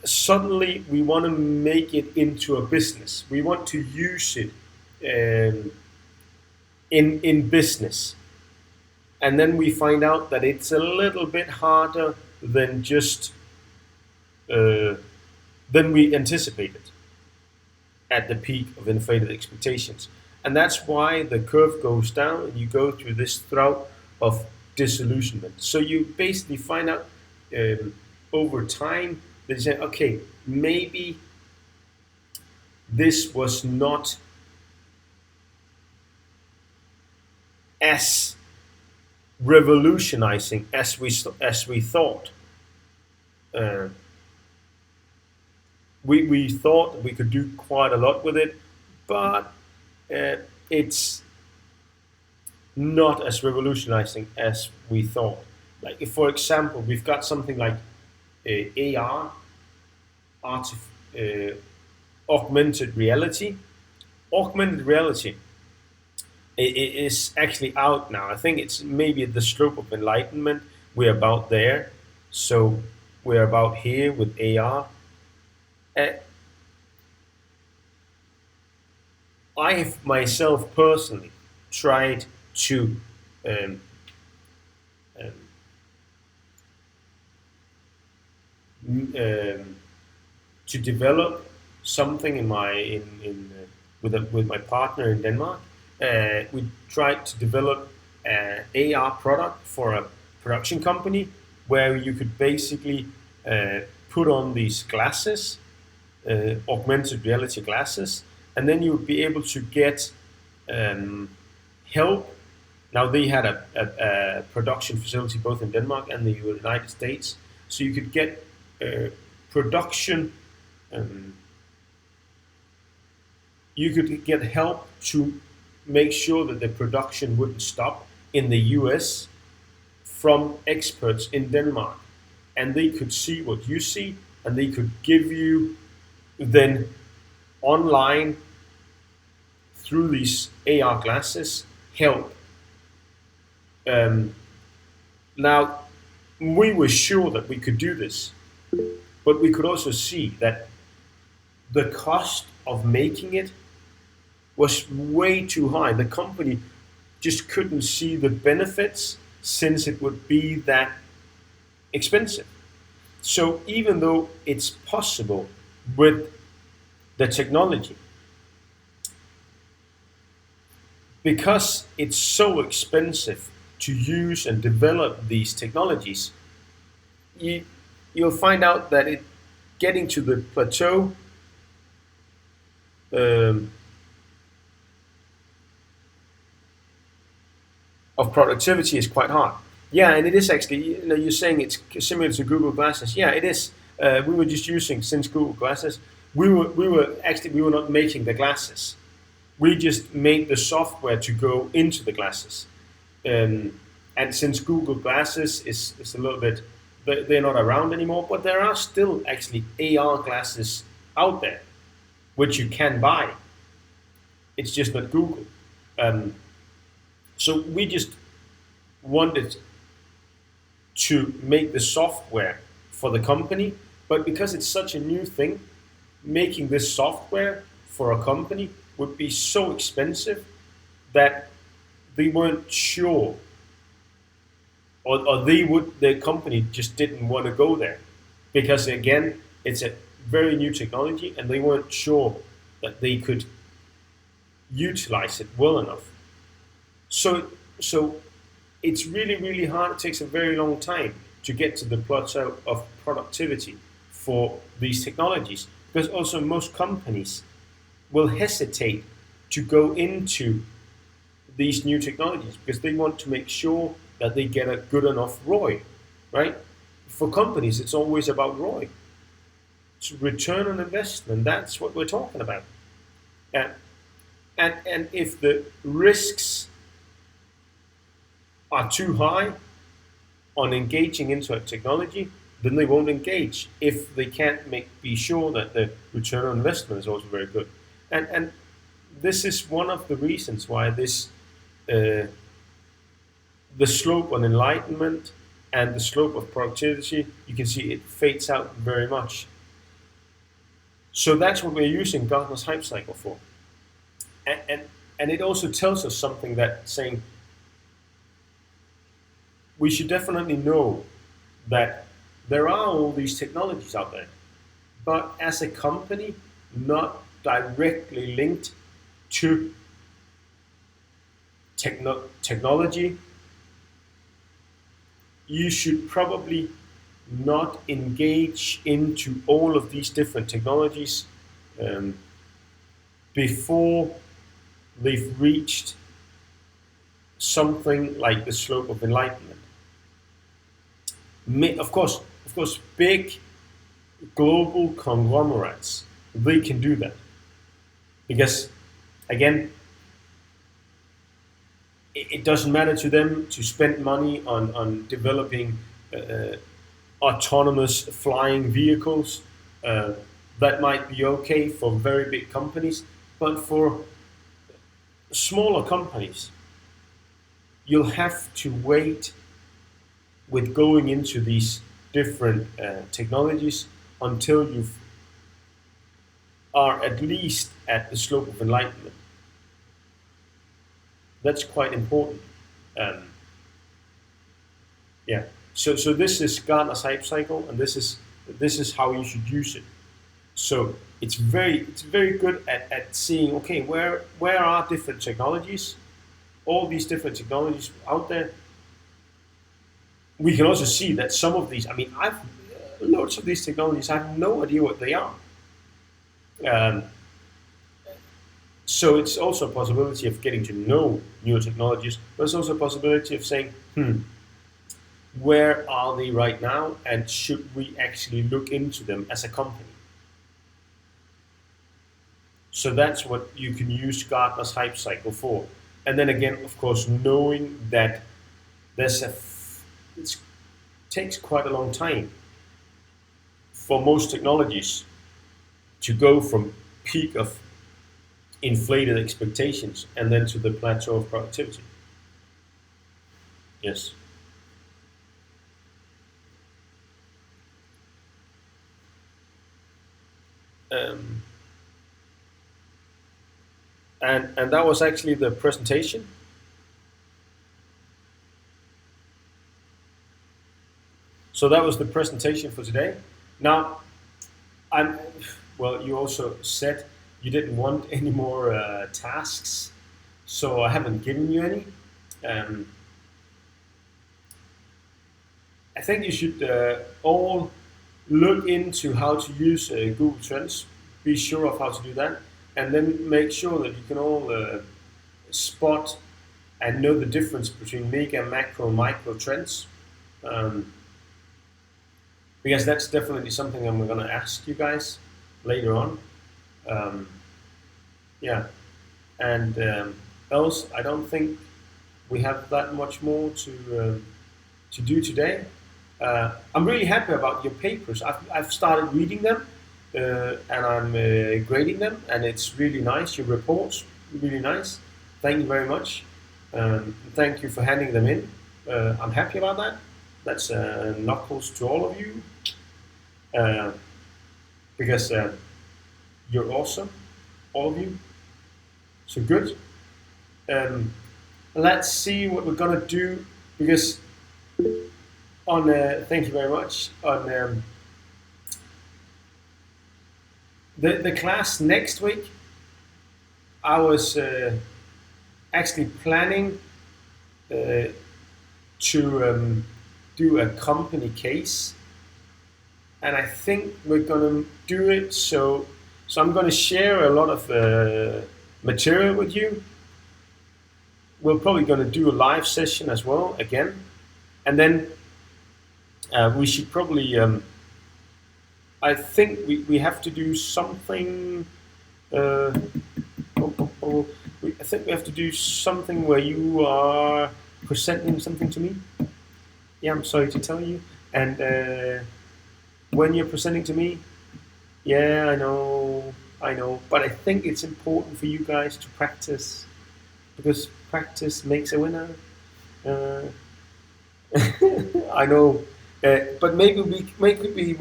Speaker 1: suddenly we want to make it into a business. We want to use it in business, and then we find out that it's a little bit harder than just than we anticipated at the peak of inflated expectations. And that's why the curve goes down and you go through this drought of disillusionment. So you basically find out over time that you say, okay, maybe this was not as revolutionizing as we thought. We thought we could do quite a lot with it, but it's not as revolutionizing as we thought. Like, if, for example, we've got something like AR, augmented reality. Augmented reality is actually out now. I think it's maybe at the stroke of enlightenment. We're about there. So we're about here with AR. I have myself personally tried to um, to develop something with my partner in Denmark. We tried to develop an AR product for a production company where you could basically put on these glasses, augmented reality glasses, and then you would be able to get help. Now, they had a production facility both in Denmark and the United States, so you could get production. You could get help to make sure that the production wouldn't stop in the US from experts in Denmark, and they could see what you see, and they could give you then online through these AR glasses help. Now, we were sure that we could do this, but we could also see that the cost of making it was way too high. The company just couldn't see the benefits since it would be that expensive. So even though it's possible with the technology, because it's so expensive to use and develop these technologies, you'll find out that getting to the plateau of productivity is quite hard. Yeah, and it is actually. You're saying it's similar to Google Glasses. Yeah, it is. We were just using, since Google Glasses. We were not making the glasses. We just made the software to go into the glasses. And since Google Glasses is a little bit, they're not around anymore, but there are still actually AR glasses out there, which you can buy. It's just not Google. So we just wanted to make the software for the company, but because it's such a new thing, making this software for a company would be so expensive that they weren't sure, or the company just didn't want to go there, because again, it's a very new technology, and they weren't sure that they could utilize it well enough. So it's really, really hard. It takes a very long time to get to the plateau of productivity for these technologies, because also most companies will hesitate to go into these new technologies because they want to make sure that they get a good enough ROI, right? For companies, it's always about ROI. It's return on investment. That's what we're talking about. And, and if the risks are too high on engaging into a technology, then they won't engage if they can't be sure that the return on investment is also very good. And this is one of the reasons why this the slope on enlightenment and the slope of productivity, you can see it fades out very much. So that's what we're using Gartner's hype cycle for. And it also tells us something, that saying we should definitely know that there are all these technologies out there, but as a company, not directly linked to technology, you should probably not engage into all of these different technologies before they've reached something like the slope of enlightenment. Of course, big global conglomerates, they can do that because, again, it doesn't matter to them to spend money on developing autonomous flying vehicles. That might be okay for very big companies, but for smaller companies, you'll have to wait with going into these different technologies until you are at least at the slope of enlightenment. That's quite important. Yeah. So this is Gartner's hype cycle, and this is how you should use it. So it's very good at seeing, okay, where are different technologies, all these different technologies out there. We can also see that some of these, I mean, I've lots of these technologies, I have no idea what they are. So it's also a possibility of getting to know new technologies, but it's also a possibility of saying, where are they right now, and should we actually look into them as a company? So that's what you can use Gartner's hype cycle for. And then again, of course, knowing that it takes quite a long time for most technologies to go from peak of inflated expectations and then to the plateau of productivity. Yes. And that was actually the presentation. So that was the presentation for today. Now, well, you also said you didn't want any more tasks, so I haven't given you any. I think you should all look into how to use Google Trends. Be sure of how to do that, and then make sure that you can all spot and know the difference between mega, macro, micro trends. Because that's definitely something I'm going to ask you guys later on. Yeah, and else I don't think we have that much more to do today. I'm really happy about your papers. I've started reading them and I'm grading them, and it's really nice. Your reports really nice. Thank you very much. Thank you for handing them in. I'm happy about that. That's knuckles to all of you. Because you're awesome. all of you. So good. Let's see what we're gonna do, because on thank you very much. On the class next week, I was actually planning to do a company case, and I think we're gonna do it. So I'm gonna share a lot of material with you. We're probably gonna do a live session as well again, and then we should probably. I think we have to do something. Uh, I think we have to do something where you are presenting something to me. Yeah, I'm sorry to tell you. And when you're presenting to me, yeah, I know. But I think it's important for you guys to practice, because practice makes a winner. Uh, I know, but maybe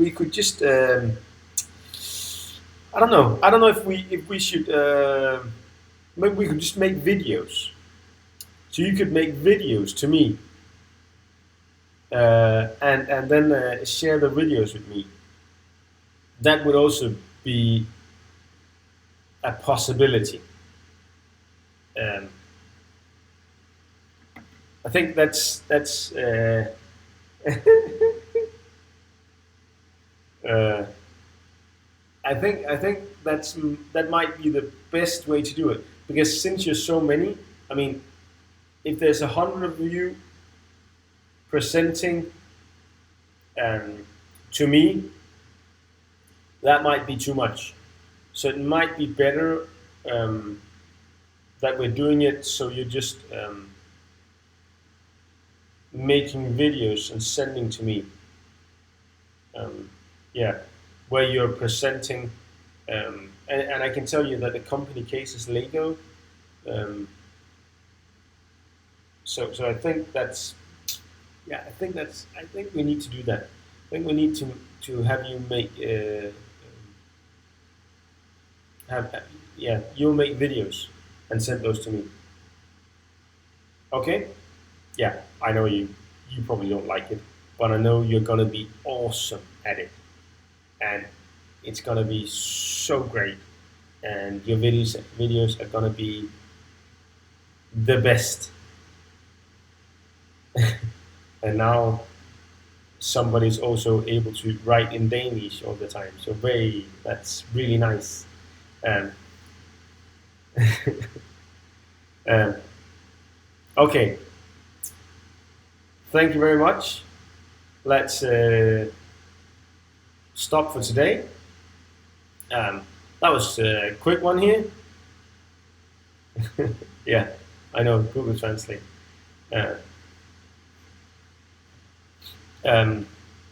Speaker 1: we could just I don't know. I don't know if we should maybe we could just make videos. So you could make videos to me, and then share the videos with me. That would also be a possibility. Um, I think that's uh, I think that might be the best way to do it, because since you're so many, I mean, if there's 100 of you presenting to me, that might be too much. So it might be better that we're doing it so you're just making videos and sending to me. Yeah, where you're presenting, and I can tell you that the company case is Lego. Um, so I think that's, yeah, I think we need to do that. I think we need to have you make yeah, you'll make videos and send those to me. Okay? Yeah, I know you probably don't like it, but I know you're gonna be awesome at it, and it's gonna be so great, and your videos are gonna be the best. And now somebody's also able to write in Danish all the time. So that's really nice. Um, um, okay, thank you very much. Let's stop for today. That was a quick one here. Yeah, I know, Google Translate. Uh,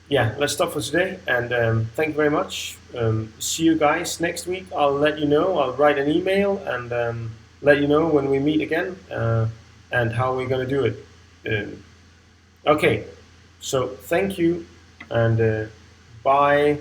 Speaker 1: yeah, let's stop for today, and thank you very much. See you guys next week. I'll let you know. I'll write an email and let you know when we meet again and how we're going to do it. Okay, so thank you, and bye.